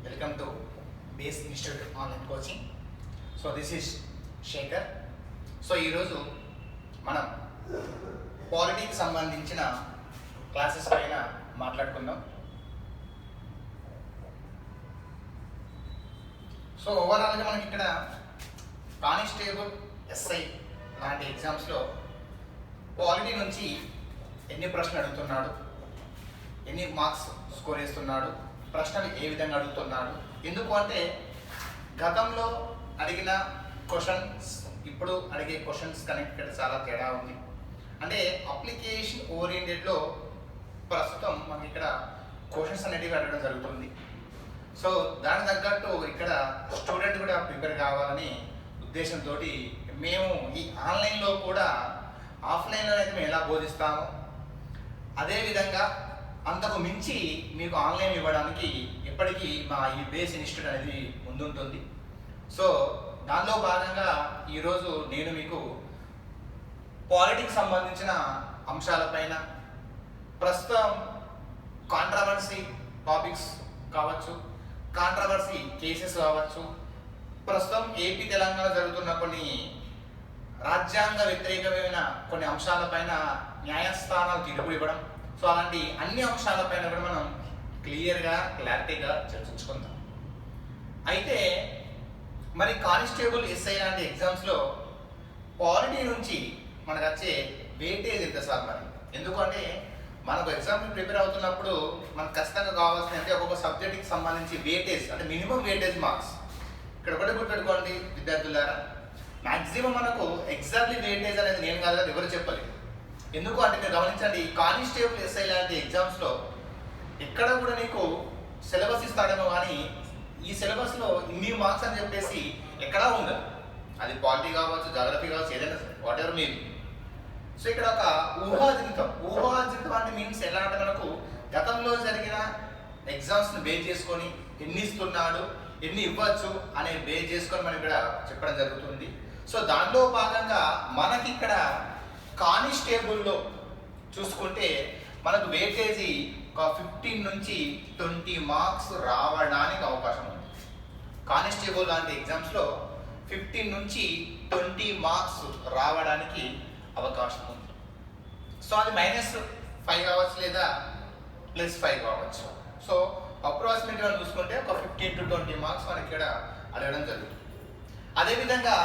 Welcome to Base Institute Online Coaching. So this is Shekhar. So ఈరోజు మనం పాలిటీకి సంబంధించిన classes పైన మాట్లాడుకుందాం. సో ఓవరాల్గా మనకి ఇక్కడ కానిస్టేబుల్, ఎస్ఐ లాంటి ఎగ్జామ్స్లో పాలిటీ నుంచి ఎన్ని ప్రశ్నలు అడుగుతున్నాడు, ఎన్ని మార్క్స్ స్కోర్ చేస్తున్నాడు, ప్రశ్నలు ఏ విధంగా అడుగుతున్నాడు, ఎందుకు అంటే గతంలో అడిగిన క్వశ్చన్స్ ఇప్పుడు అడిగే క్వశ్చన్స్ కనెక్టెడ్ చాలా తేడా ఉంది. అంటే అప్లికేషన్ ఓరియంటెడ్లో ప్రస్తుతం మనకి ఇక్కడ క్వశ్చన్స్ అనేటివి అడగడం జరుగుతుంది. సో దాని తగ్గట్టు ఇక్కడ స్టూడెంట్ కూడా ప్రిపేర్ కావాలని ఉద్దేశంతో మేము ఈ ఆన్లైన్లో కూడా ఆఫ్లైన్లో అయితే మేము ఎలా బోధిస్తామో అదేవిధంగా అంతకు మించి మీకు ఆన్లైన్ ఇవ్వడానికి ఎప్పటికీ మా ఈ బేస్ ఇన్స్టిట్యూట్ అనేది ముందుంటుంది. సో దానిలో భాగంగా ఈరోజు నేను మీకు పాలిటిక్స్ సంబంధించిన అంశాలపైన ప్రస్తుతం కాంట్రవర్సీ టాపిక్స్ కావచ్చు, కాంట్రవర్సీ కేసెస్ కావచ్చు, ప్రస్తుతం ఏపీ తెలంగాణ జరుగుతున్న కొన్ని రాజ్యాంగ వ్యతిరేకమైన కొన్ని అంశాలపైన న్యాయస్థానాలు తీర్పులు ఇవ్వడం, సో అలాంటి అన్ని అంశాలపైన కూడా మనం క్లారిటీగా చర్చించుకుందాం. అయితే మరి కానిస్టేబుల్, ఎస్ఐ లాంటి ఎగ్జామ్స్లో పాలిటీ నుంచి మనకు వచ్చే వెయిటేజ్ ఎంత సార్? మరి ఎందుకంటే మనకు ఎగ్జామ్ ప్రిపేర్ అవుతున్నప్పుడు మనకు ఖచ్చితంగా కావాల్సిన అంటే ఒక్కొక్క సబ్జెక్ట్కి సంబంధించి వెయిటేజ్ అంటే మినిమం వెయిటేజ్ మార్క్స్. ఇక్కడ ఒకటి గుర్తుపెట్టుకోండి విద్యార్థులారా, మ్యాక్సిమం మనకు ఎగ్జాక్ట్లీ వెయిటేజ్ అనేది నేను కాదు కదా ఎవరు చెప్పలేదు. ఎందుకు అంటే మీరు గమనించండి, కానిస్టేబుల్, ఎస్ఐ లాంటి ఎగ్జామ్స్లో ఎక్కడ కూడా నీకు సిలబస్ ఇస్తాడేమో కానీ ఈ సిలబస్లో ఇన్ని మార్క్స్ అని చెప్పేసి ఎక్కడా ఉండదు. అది పాలిటీ కావచ్చు, జాగ్రఫీ కావచ్చు, ఏదైనా వాట్ ఎవర్ మేబీ. సో ఇక్కడ ఒక ఊహాజనితం అంటే మీన్స్ ఎలా అంటే మనకు గతంలో జరిగిన ఎగ్జామ్స్ని బేస్ చేసుకొని ఎన్ని ఇస్తున్నాడు, ఎన్ని ఇవ్వచ్చు అనే బేస్ చేసుకొని మనం ఇక్కడ చెప్పడం జరుగుతుంది. సో దాంట్లో భాగంగా మనకి ఇక్కడ కానిస్టేబుల్లో చూసుకుంటే మనకు వెయిటేజీ ఒక 15 నుంచి 20 మార్క్స్ రావడానికి అవకాశం ఉంది. కానిస్టేబుల్ లాంటి ఎగ్జామ్స్లో 15 నుంచి 20 మార్క్స్ రావడానికి అవకాశం ఉంది. సో అది -5 కావచ్చు లేదా +5 కావచ్చు. సో అప్రాక్సిమేట్గా చూసుకుంటే ఒక 15 to 20 మార్క్స్ మనకి ఇక్కడ అడగడం జరుగుతుంది. అదేవిధంగా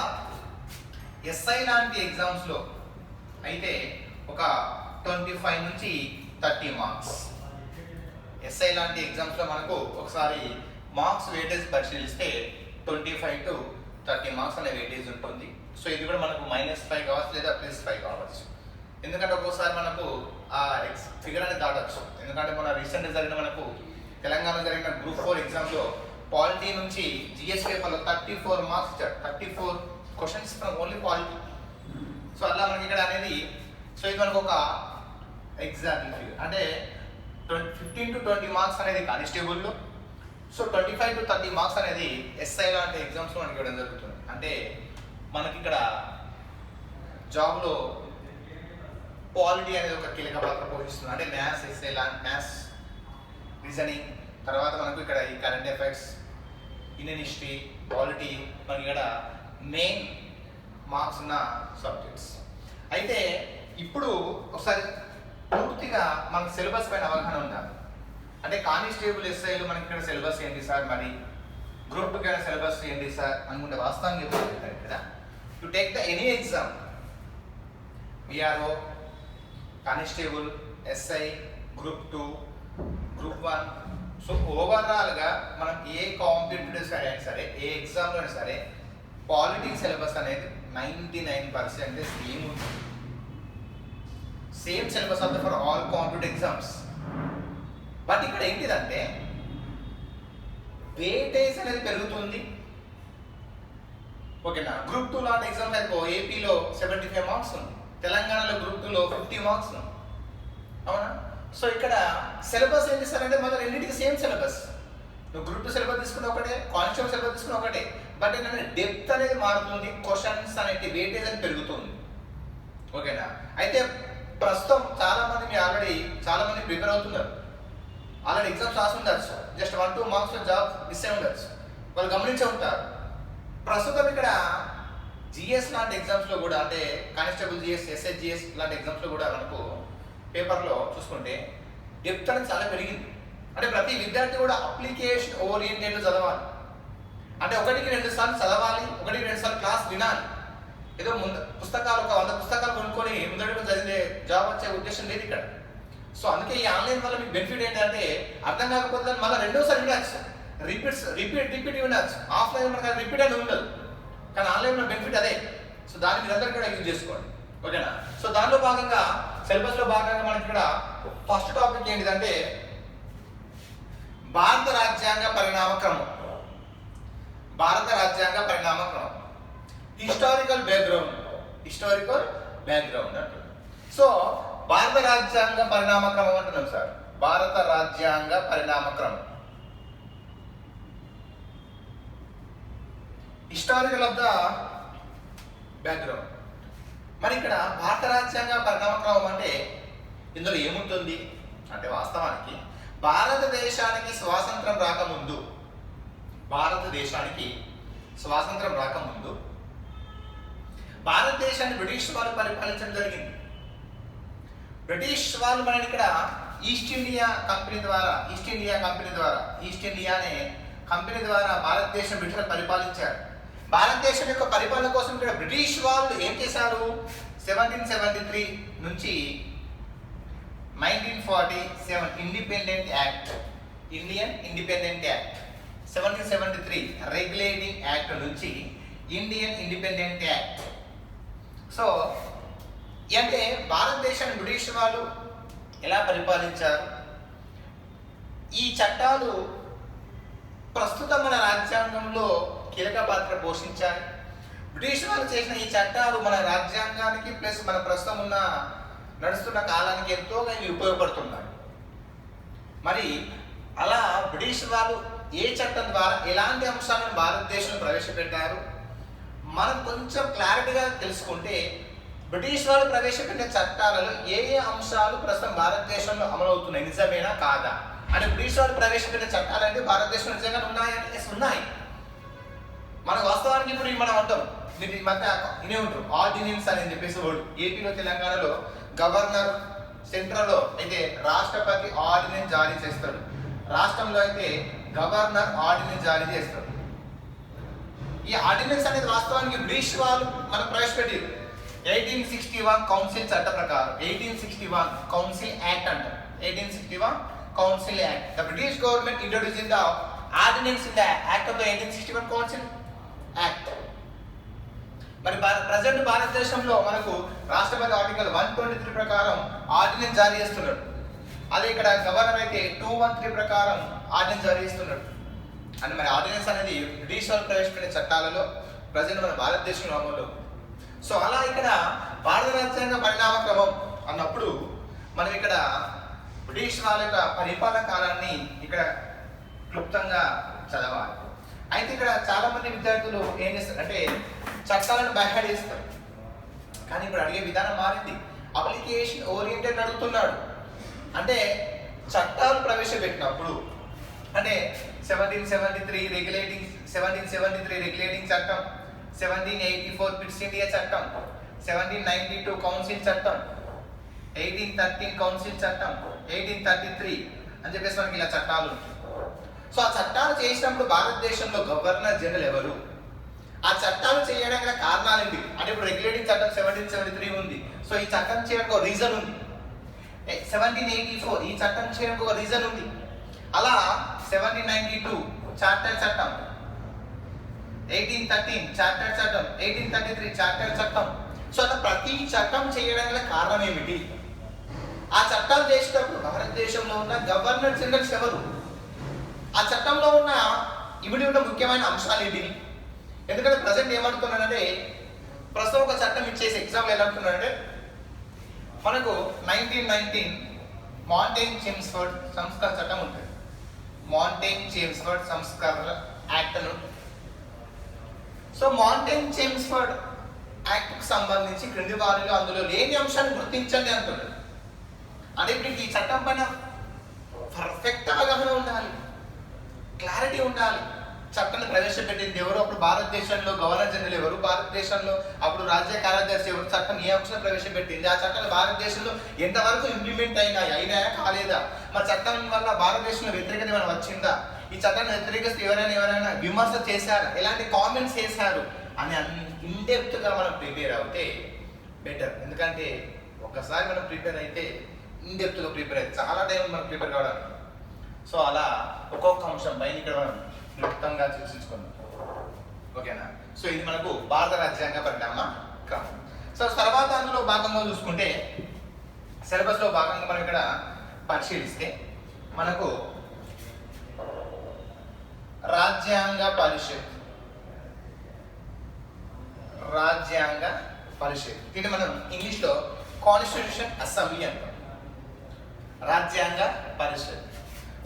ఎస్ఐ లాంటి ఎగ్జామ్స్లో అయితే ఒక 25 నుంచి 30 మార్క్స్. ఎస్ఐ లాంటి ఎగ్జామ్స్లో మనకు ఒకసారి మార్క్స్ వెయిటేజ్ పరిశీలిస్తే 25 to 30 మార్క్స్ అనే వెయిటేజ్ ఉంటుంది. సో ఇది కూడా మనకు -5 కావచ్చు లేదా +5 కావచ్చు. ఎందుకంటే ఒక్కోసారి మనకు ఆ ఫిగర్ అనేది దాటచ్చు. ఎందుకంటే మన రీసెంట్గా జరిగిన మనకు తెలంగాణలో జరిగిన గ్రూప్ 4 ఎగ్జామ్లో పాలిటీ నుంచి జిఎస్ పేపర్లో 34 మార్క్స్ ఇచ్చారు. 34 questions from only polity. So అలా మనకి ఇక్కడ అనేది సో ఇది మనకు ఒక ఎగ్జాక్ట్ ఫిగర్ అంటే 15 to 20 మార్క్స్ అనేది కానిస్టేబుల్లో, సో 25 to 30 మార్క్స్ అనేది ఎస్ఐ లాంటి ఎగ్జామ్స్లో మనకి ఇవ్వడం జరుగుతుంది. అంటే మనకి ఇక్కడ జాబ్లో పాలిటీ అనేది ఒక కీలక పాత్ర పోషిస్తుంది. అంటే మ్యాథ్స్, ఎస్ఐ లాంటి మ్యాథ్స్, రీజనింగ్, తర్వాత మనకు ఇక్కడ ఈ current affairs, Indian history, polity మనకి ఇక్కడ మెయిన్ మార్క్స్ ఉన్న సబ్జెక్ట్స్. అయితే ఇప్పుడు ఒకసారి పూర్తిగా మనకు సిలబస్ పైన అవగాహన ఉండాలి. అంటే కానిస్టేబుల్, ఎస్ఐలు మనకి ఇక్కడ సిలబస్ ఏంటి సార్, మరి గ్రూప్ 2 సిలబస్ ఏంటి సార్ అనుకుంటే వాస్తవానికి చెప్తారు ఇక్కడ to take the any exam VRO, constable, SI, group 2, group 1. So ఓవరాల్గా మనం ఏ కాంపిటేటివ్ స్టడీ అయినా సరే, ఏ ఎగ్జామ్లో అయినా సరే పాలిటీ సిలబస్ అనేది 99% సేమ్ ఉంటుంది. సేమ్ సిలబస్ అవుతుంది for all competitive exams. But ఇక్కడ ఏంటిదంటే వెయిటేజ్ అనేది పెరుగుతుంది. ఓకేనా? గ్రూప్ 2 లాంటి ఎగ్జామ్స్ అయితే ఏపీలో 75 మార్క్స్ ఉంది, తెలంగాణలో గ్రూప్ 2లో 50 మార్క్స్ ఉంది. అవునా? సో ఇక్కడ సిలబస్ ఏం చేస్తారంటే మన రెండింటికి సేమ్ సిలబస్. నువ్వు గ్రూప్ 2 సిలబస్ తీసుకున్న ఒకటే, కానిస్టేబుల్ సిలబస్ తీసుకున్న ఒకటే, బట్ ఏంటంటే డెప్త్ అనేది మారుతుంది, క్వశ్చన్స్ అనేది వెయిటేజ్ అనేది పెరుగుతుంది. ఓకేనా? అయితే ప్రస్తుతం చాలా మంది ప్రిపేర్ అవుతున్నారు, ఆల్రెడీ ఎగ్జామ్స్ రాసి ఉండొచ్చు. జస్ట్ 1-2 మార్క్స్లో జాబ్ మిస్ అయి ఉండొచ్చు, వాళ్ళు గమనించే ఉంటారు. ప్రస్తుతం ఇక్కడ జిఎస్ లాంటి ఎగ్జామ్స్లో కూడా, అంటే కానిస్టేబుల్ జిఎస్, ఎస్హెచ్జిఎస్ లాంటి ఎగ్జామ్స్లో కూడా మనకు పేపర్లో చూసుకుంటే డెప్త్ అనేది చాలా పెరిగింది. అంటే ప్రతి విద్యార్థి కూడా అప్లికేషన్ ఓరియంటెడ్ చదవాలి. అంటే 1-2 సార్లు చదవాలి, 1-2 సార్లు క్లాస్ వినాలి. ఏదో ముందు పుస్తకాలు ఒక 100 పుస్తకాలు కొనుక్కొని ముందడుగు చదివే జాబ్ వచ్చే ఉద్దేశం లేదు ఇక్కడ. సో అందుకే ఈ ఆన్లైన్ వల్ల మీకు బెనిఫిట్ ఏంటంటే అర్థం కాకపోతే మళ్ళీ రెండోసారి వినచ్చు, రిపీట్ వినచ్చు. ఆఫ్లైన్ మనకు రిపీట్ అని ఉండదు, కానీ ఆన్లైన్లో బెనిఫిట్ అదే. సో దాన్ని మీరందరూ కూడా యూజ్ చేసుకోండి, ఓకేనా. సో దానిలో భాగంగా సిలబస్లో భాగంగా మనకి ఇక్కడ ఫస్ట్ టాపిక్ ఏంటిదంటే భారత రాజ్యాంగ పరిణామ క్రమం. భారత రాజ్యాంగ పరిణామ క్రమం, హిస్టారికల్ బ్యాక్గ్రౌండ్ అంటున్నాం. సో భారత రాజ్యాంగ పరిణామ క్రమం అంటున్నాం సార్. భారత రాజ్యాంగ పరిణామ క్రమం, హిస్టారికల్ ఆఫ్ ద బ్యాక్గ్రౌండ్. మరి ఇక్కడ భారత రాజ్యాంగ పరిణామ క్రమం అంటే ఇందులో ఏముంటుంది అంటే వాస్తవానికి భారతదేశానికి స్వాతంత్రం రాకముందు భారతదేశాన్ని బ్రిటిష్ వాళ్ళు పరిపాలించడం జరిగింది. బ్రిటిష్ వాళ్ళు మనని ఇక్కడ ఈస్ట్ ఇండియా అనే కంపెనీ ద్వారా భారతదేశం బ్రిటిష్ పరిపాలించారు. భారతదేశం యొక్క పరిపాలన కోసం ఇక్కడ బ్రిటిష్ వాళ్ళు ఏం చేశారు, 1773 నుంచి 1947 independent act, Indian independent act, 1773 regulating act నుంచి ఇండియన్ ఇండిపెండెంట్ యాక్ట్. సో అంటే భారతదేశాన్ని బ్రిటిష్ వాళ్ళు ఎలా పరిపాలించారు, ఈ చట్టాలు ప్రస్తుతం మన రాజ్యాంగంలో కీలక పాత్ర పోషించాయి. బ్రిటిష్ వాళ్ళు చేసిన ఈ చట్టాలు మన రాజ్యాంగానికి ప్లస్ మన ప్రస్తుతం ఉన్న నడుస్తున్న కాలానికి ఎంతోగా ఇవి ఉపయోగపడుతున్నాయి. మరి అలా బ్రిటిష్ వాళ్ళు ఏ చట్టం ద్వారా ఎలాంటి అంశాలను భారతదేశంలో ప్రవేశపెట్టారు మనం కొంచెం క్లారిటీగా తెలుసుకుంటే, బ్రిటిష్ వాళ్ళు ప్రవేశపెట్టిన చట్టాలలో ఏ అంశాలు ప్రస్తుతం భారతదేశంలో అమలవుతున్నాయి, నిజమేనా కాదా అంటే బ్రిటిష్ వాళ్ళు ప్రవేశపెట్టిన చట్టాలు అంటే భారతదేశంలో నిజంగా ఉన్నాయంటే ఉన్నాయి. మన వాస్తవానికి ఇప్పుడు మనం అంటాం, మీరు ఈ మధ్య ఇనే ఉంటారు ఆర్డినెన్స్ అని చెప్పేసి వర్డ్. ఏపీలో తెలంగాణలో గవర్నర్, సెంట్రల్లో అయితే రాష్ట్రపతి ఆర్డినెన్స్ జారీ చేస్తాడు, రాష్ట్రంలో అయితే గవర్నర్ ఆర్డినెన్స్ జారీ చేస్తాడు. ఈ ఆర్డినెన్స్ అనేది వాస్తవానికి బ్రిటిష్ వాళ్ళు మనకు ప్రవేశపెట్టారు 1861 కౌన్సిల్ చట్ట ప్రకారం. 1861 కౌన్సిల్ యాక్ట్ అంటారు. 1861 council act. The British government introducing the ordinance in the act of the 1861 council act. మరి ప్రజెంట్ భారతదేశంలో మనకు రాష్ట్రపతి ఆర్టికల్ 123 ప్రకారం ఆర్డినెన్స్ జారీ చేస్తున్నాడు. అదే ఇక్కడ గవర్నర్ అయితే 213 ప్రకారం ఆర్డినెన్స్ జారీ చేస్తున్నాడు. అంటే మరి ఆర్డినెన్స్ అనేది బ్రిటిష్ వాళ్ళు ప్రవేశపెట్టిన చట్టాలలో ప్రజెంట్ మన భారతదేశంలో అమలు. సో అలా ఇక్కడ భారత రాజ్యాంగ పరిణామ క్రమం అన్నప్పుడు మనం ఇక్కడ బ్రిటిష్ వాళ్ళ యొక్క పరిపాలన కాలాన్ని ఇక్కడ క్లుప్తంగా చదవాలి. అయితే ఇక్కడ చాలా మంది విద్యార్థులు ఏం చేస్తారు అంటే చట్టాలను బైహార్ట్ చేస్తారు. కానీ ఇప్పుడు అడిగే విధానం మారింది, అప్లికేషన్ ఓరియంటెడ్ అడుగుతున్నాడు. అంటే చట్టాలు ప్రవేశపెట్టినప్పుడు అంటే 1773 రెగ్యులేటింగ్ చట్టం, 1784 పిట్స్ ఇండియా చట్టం, 1792 కౌన్సిల్ చట్టం, 1813 కౌన్సిల్ చట్టం, 1833 అని చెప్పేసి మనకి ఇలా చట్టాలు ఉంటాయి. సో ఆ చట్టాలు చేసినప్పుడు భారతదేశంలో గవర్నర్ జనరల్ ఎవరు, ఆ చట్టాలు చేయడానికి గల కారణాలు ఏంటి అంటే ఇప్పుడు రెగ్యులేటింగ్ చట్టం 1773 ఉంది. సో ఈ చట్టం చేయడానికి ఒక రీజన్ ఉంది. 1784 ఈ చట్టం చేయడానికి ఒక రీజన్ ఉంది. అలా 1792 చార్టర్ చట్టం, 1813 చార్టర్ చట్టం, 1833 చార్టర్ చట్టం. సో అలా ప్రతి చట్టం చేయడానికి గల కారణం ఏమిటి, ఆ చట్టాలు చేసేటప్పుడు భారతదేశంలో ఉన్న గవర్నర్ జనరల్స్ ఎవరు, ఆ చట్టంలో ఉన్న ఇమిడి ఉన్న ముఖ్యమైన అంశాలు ఏంటివి. ఎందుకంటే ప్రజెంట్ ఏమంటున్నానంటే ప్రస్తుతం ఒక చట్టం ఇచ్చేసి ఎగ్జామ్లో ఎలా అంటున్నానంటే మనకు 1919 మాంటేగ్ చేమ్స్ఫర్డ్ సంస్కరణ చట్టం ఉంటుంది. మాంటేగ్ చేమ్స్ఫర్డ్ సంస్కరణ యాక్ట్ అని ఉంటుంది. సో మాంటేగ్ చేమ్స్ఫర్డ్ యాక్ట్కి సంబంధించి క్రింది వారిలో అందులో లేని అంశాన్ని గుర్తించండి అంటున్నాడు. అంటే ఇప్పుడు ఈ చట్టం పైన పర్ఫెక్ట్ అవగాహన ఉండాలి. క్లారిటీ ఉండాలి. చట్టాన్ని ప్రవేశపెట్టింది ఎవరు, అప్పుడు భారతదేశంలో గవర్నర్ జనరల్ ఎవరు, భారతదేశంలో అప్పుడు రాజ్య కార్యదర్శి ఎవరు, చట్టం ఏ అంశం ప్రవేశపెట్టింది, ఆ చట్టాలు భారతదేశంలో ఎంతవరకు ఇంప్లిమెంట్ అయినాయా కాలేదా, మా చట్టం వల్ల భారతదేశంలో వ్యతిరేకత ఏమైనా వచ్చిందా, ఈ చట్టాన్ని వ్యతిరేకిస్తే ఎవరైనా విమర్శ చేశారు, ఎలాంటి కామెంట్స్ చేశారు అని ఇన్డెప్త్గా మనం ప్రిపేర్ అవుతే బెటర్. ఎందుకంటే ఒక్కసారి మనం ప్రిపేర్ అయితే ఇన్డెప్త్గా ప్రిపేర్ అయితే చాలా టైం మనం ప్రిపేర్ కావడానికి. సో అలా ఒక్కొక్క అంశం పైన ఇక్కడ మనం క్లుప్తంగా చర్చించుకుందాం. ఓకేనా? సో ఇది మనకు భారత రాజ్యాంగ పరిణామ క్రమం. సో తర్వాత అందులో భాగంగా చూసుకుంటే సిలబస్లో భాగంగా మనం ఇక్కడ పరిశీలిస్తే మనకు రాజ్యాంగ పరిషత్ దీన్ని మనం ఇంగ్లీష్లో కాన్స్టిట్యూషన్ అసెంబ్లీ అంటాం. రాజ్యాంగ పరిషత్.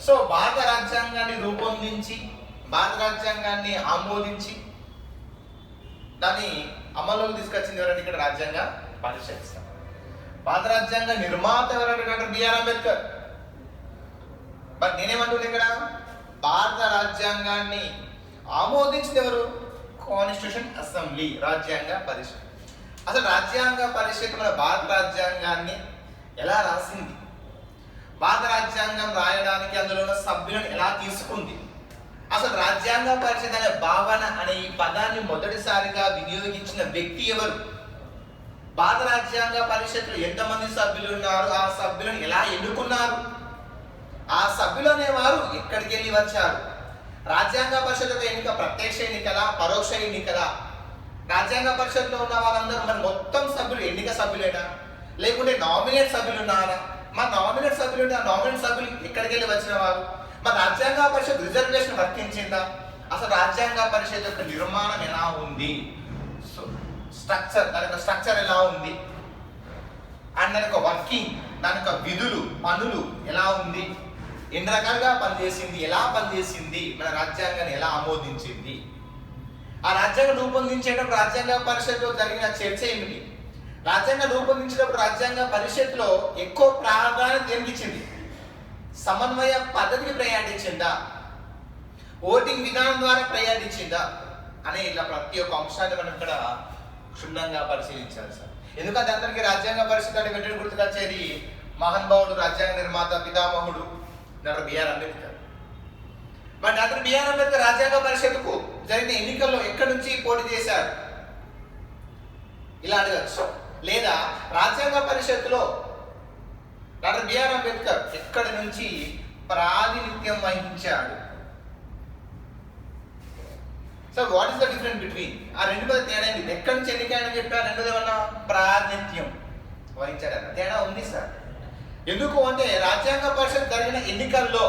సో భారత రాజ్యాంగాన్ని రూపొందించి, భారత రాజ్యాంగాన్ని ఆమోదించి దాన్ని అమల్లోకి తీసుకొచ్చింది ఎవరంటే ఇక్కడ రాజ్యాంగ పరిషత్. భారత రాజ్యాంగ నిర్మాత ఎవరంటే డాక్టర్ బిఆర్ అంబేద్కర్. బట్ నేనేమంటుంది ఇక్కడ భారత రాజ్యాంగాన్ని ఆమోదించింది ఎవరు? కాన్స్టిట్యూషన్ అసెంబ్లీ, రాజ్యాంగ పరిషత్. అసలు రాజ్యాంగ పరిషత్ మన భారత రాజ్యాంగాన్ని ఎలా రాసింది, భారత రాజ్యాంగం రాయడానికి అందులో ఉన్న సభ్యులను ఎలా తీసుకుంది, అసలు రాజ్యాంగ పరిషత్ అనే భావన అనే ఈ పదాన్ని మొదటిసారిగా వినియోగించిన వ్యక్తి ఎవరు, భారత రాజ్యాంగ పరిషత్లో ఎంతమంది సభ్యులు ఉన్నారు, ఆ సభ్యులను ఎలా ఎన్నుకున్నారు, ఆ సభ్యులు అనేవారు ఎక్కడికి వెళ్ళి వచ్చారు, రాజ్యాంగ పరిషత్ ఎన్నిక ప్రత్యక్ష ఎన్నికల, పరోక్ష ఎన్నికల, రాజ్యాంగ పరిషత్లో ఉన్న వాళ్ళందరూ మరి మొత్తం సభ్యులు ఎన్నిక సభ్యులేనా, లేకుంటే నామినేట్ సభ్యులు ఉన్నారా, మరి నామినేట్ సభ్యులు నామినేట్ సభ్యులు ఎక్కడికి వెళ్ళి వచ్చిన వారు, మరి రాజ్యాంగ పరిషత్ రిజర్వేషన్ వర్తించిందా, అసలు రాజ్యాంగ పరిషత్ యొక్క నిర్మాణం ఎలా ఉంది, సో స్ట్రక్చర్, దాని యొక్క స్ట్రక్చర్ ఎలా ఉంది, అండ్ దాని యొక్క వర్కింగ్, దాని యొక్క విధులు పనులు ఎలా ఉంది, ఎన్ని రకాలుగా పనిచేసింది, ఎలా పనిచేసింది, మన రాజ్యాంగాన్ని ఎలా ఆమోదించింది, ఆ రాజ్యాంగం రూపొందించేటప్పుడు రాజ్యాంగ పరిషత్లో జరిగిన చర్చ ఏమిటి, రాజ్యాంగం రూపొందించేటప్పుడు రాజ్యాంగ పరిషత్లో ఎక్కువ ప్రాధాన్యత దేనికి ఇచ్చింది, సమన్వయ పద్ధతికి ప్రయాణించిందా, ఓటింగ్ విధానం ద్వారా ప్రయాణించిందా అనే ఇలా ప్రతి ఒక్క అంశాన్ని మనం ఇక్కడ క్షుణ్ణంగా పరిశీలించాలి సార్. ఎందుకంటే అందరికీ రాజ్యాంగ పరిషత్ అంటే వెంటనే గుర్తుకొచ్చేది మహానుభావుడు, రాజ్యాంగ నిర్మాత, పితామహుడు డాక్టర్ బిఆర్ అంబేద్కర్. మరి డాక్టర్ బిఆర్ అంబేద్కర్ రాజ్యాంగ పరిషత్కు జరిగిన ఎన్నికల్లో ఎక్కడి నుంచి పోటీ చేశారు ఇలా అడగచ్చు. లేదా రాజ్యాంగ పరిషత్తులో డాక్టర్ బిఆర్ అంబేద్కర్ ఎక్కడి నుంచి ప్రాతినిధ్యం వహించాడు. So what is the difference between ఆ రెండు మధ్య తేడా ఏంటి? ఎక్కడి నుంచి ఎన్నికైనా చెప్పారు, రెండోది ఏమన్నా ప్రాతినిధ్యం వహించాడన్న తేడా ఉంది సార్. ఎందుకు అంటే రాజ్యాంగ పరిషత్ జరిగిన ఎన్నికల్లో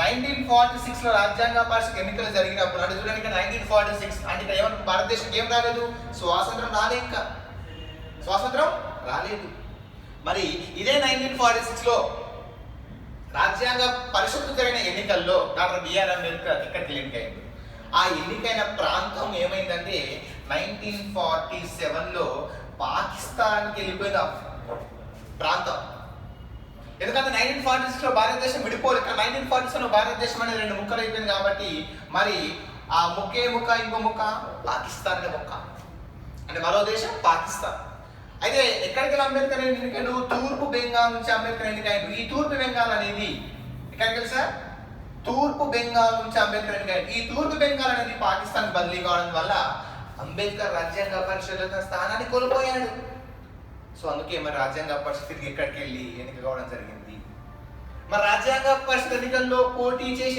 1946లో రాజ్యాంగ పరిషత్ ఎన్నికలు జరిగినప్పుడు అంటే చూడండి 1946 అంటే ఇక్కడ ఏమన్నా భారతదేశం ఏం రాలేదు, స్వాతంత్రం రాలేదు. మరి ఇదే 1946లో రాజ్యాంగ పరిషత్ జరిగిన ఎన్నికల్లో డాక్టర్ బిఆర్ అంబేద్కర్ ఇక్కడికి ఎన్నికైంది. ఆ ఎన్నికైన ప్రాంతం ఏమైందంటే 1947లో పాకిస్తాన్కి వెళ్ళిపోయిన ప్రాంతం. ఎందుకంటే 1946లో భారతదేశం విడిపోలేదు. ఇక్కడ 1947లో భారతదేశం అనేది రెండు ముక్కలు అయిపోయింది కాబట్టి మరి ఆ ముక్కే ముక్క ఇంకో ముక్క పాకిస్తాన్ అనే ముక్క అంటే మరో దేశం పాకిస్తాన్. అయితే ఎక్కడికి అంబేద్కర్ ఎన్నికలు తూర్పు బెంగాల్ నుంచి అంబేద్కర్ ఎన్నికైంది. ఈ తూర్పు బెంగాల్ అనేది ఎక్కడికి వెళ్ళి సార్ తూర్పు బెంగాల్ నుంచి అంబేద్కర్ ఎన్నికైంది. ఈ తూర్పు బెంగాల్ అనేది పాకిస్తాన్ బదిలీ కావడం వల్ల అంబేద్కర్ రాజ్యాంగ పరిషత్ స్థానాన్ని కోల్పోయాడు. సో అందుకే మరి రాజ్యాంగ పరిషత్కి ఎక్కడికి వెళ్ళి ఎన్నిక కావడం జరిగింది. మరి రాజ్యాంగ పరిషత్ ఎన్నికల్లో పోటీ చేసి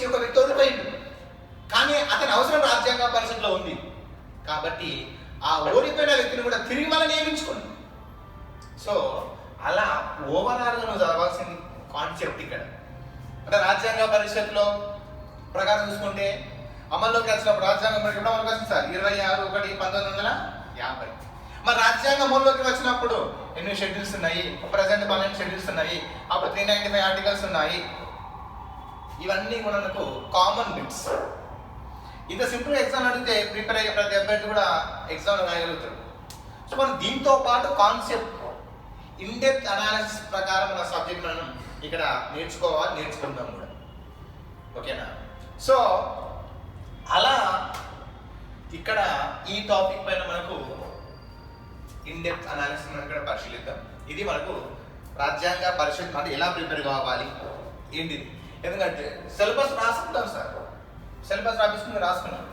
ఒక వ్యక్తి ఓడిపోయింది. కానీ అతని అవసరం రాజ్యాంగ పరిషత్లో ఉంది కాబట్టి ఆ ఓడిపోయిన వ్యక్తిని కూడా తిరిగి మళ్ళీ నియమించుకుంది. సో అలా ఓవరాల్గా నువ్వు చదవాల్సిన కాన్సెప్ట్ ఇక్కడ అంటే రాజ్యాంగ పరిషత్లో ప్రకారం చూసుకుంటే అమల్లోకి వచ్చినప్పుడు రాజ్యాంగం ఎప్పుడు అమలుకి వచ్చింది సార్ 26/1/1950. మరి రాజ్యాంగం అమల్లోకి వచ్చినప్పుడు ఎన్ని షెడ్యూల్స్ ఉన్నాయి, ప్రజెంట్ 12 షెడ్యూల్స్ ఉన్నాయి, అప్పుడు 395 ఆర్టికల్స్ ఉన్నాయి. ఇవన్నీ కూడా మనకు కామన్ బిట్స్. ఇంత సింపుల్ ఎగ్జామ్ అడిగితే ప్రిపేర్ అయ్యే ప్రతి అభ్యర్థి కూడా ఎగ్జామ్ రాయగలుగుతారు. సో మనం దీంతో పాటు కాన్సెప్ట్ ఇన్డెప్త్ అనాలిసిస్ ప్రకారం మన సబ్జెక్ట్ మనం ఇక్కడ నేర్చుకుందాం కూడా. ఓకేనా. సో అలా ఇక్కడ ఈ టాపిక్ పైన మనకు ఇన్ డెప్త్ అనాలిసిస్ మనం ఇక్కడ పరిశీలిద్దాం. ఇది మనకు రాజ్యాంగ పరిషత్ అంటే ఎలా ప్రిపేర్ కావాలి ఏంటిది. ఎందుకంటే సిలబస్ రాసుకుంటాం సార్, సిలబస్ రాసుకున్నాం,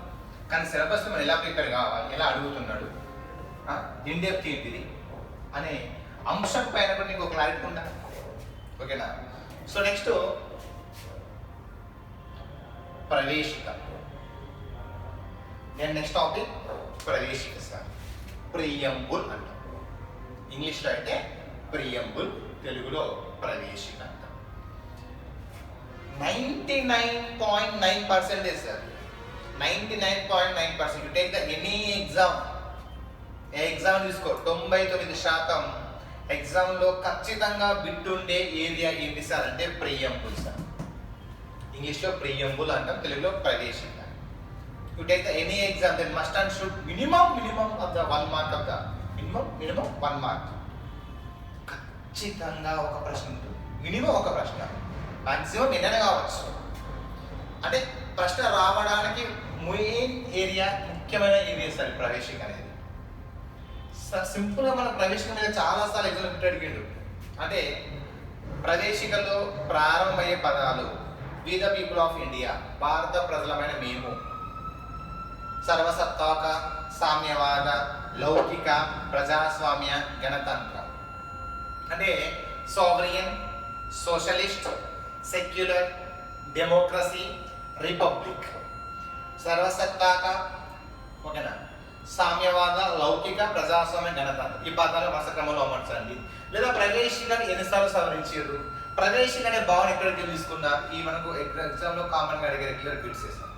కానీ సిలబస్ మనం ఎలా ప్రిపేర్ కావాలి, ఎలా అడుగుతున్నాడు, ఇన్ డెప్త్ ఏంటిది అనే అంశం పైన కూడా నీకు క్లారిటీ ఉండాలి. ఓకేనా. సో నెక్స్ట్ ప్రవేశిక. నేను నెక్స్ట్ టాపిక్ ప్రవేశిక సార్. ప్రియంబుల్ అంటాం, ఇంగ్లీష్లో అయితే ప్రియంబుల్, తెలుగులో ప్రవేశిక అంటాం. 99.9% sir, 99.9%. You take the any exam, ఏ ఎగ్జామ్ తీసుకో, 99% ఎగ్జామ్లో ఖచ్చితంగా బిట్టుండే ఏరియా ఏంటి సార్ అంటే ప్రియంబుల్ సార్. ఇంగ్లీష్లో ప్రియంబుల్ అంటాం, తెలుగులో ప్రవేశిక. You take the any exam, then must and should minimum of the 1 mark of the minimum 1 mark. ఖచ్చితంగా ఒక ప్రశ్న ఉంటుంది, మినిమం ఒక ప్రశ్న, మాక్సిమం ఎన్నైనా కావచ్చు. అంటే ప్రశ్న రావడానికి మెయిన్ ఏరియా, ముఖ్యమైన ఏరియా సార్ ప్రవేశిక అనేది. సార్ సింపుల్గా మన ప్రవేశిక మీద చాలాసార్లు ఎగ్జామ్ అడిగిండు. అంటే ప్రవేశికలో ప్రారంభమయ్యే పదాలు: we the people of India, భారత ప్రజలమైన మేము, సర్వసత్తాక, సామ్యవాద, లౌకిక, ప్రజాస్వామ్య, గణతంత్ర. అంటే sovereign, socialist, secular, democracy, republic. సర్వసత్తాక, ఓకేనా, సామ్యవాద, లౌకిక, ప్రజాస్వామ్య, గణతంత్ర. ఈ పదాలు వరుస క్రమంలో అమర్చండి. లేదా ప్రవేశికను ఎన్నిసార్లు సవరించారు, ప్రవేశిక అనే భావన ఎక్కడికి తీసుకున్నారు, ఈ మనకు ఎగ్జామ్లో కామన్గా అడిగే రెగ్యులర్ బిట్స్ చేస్తాం.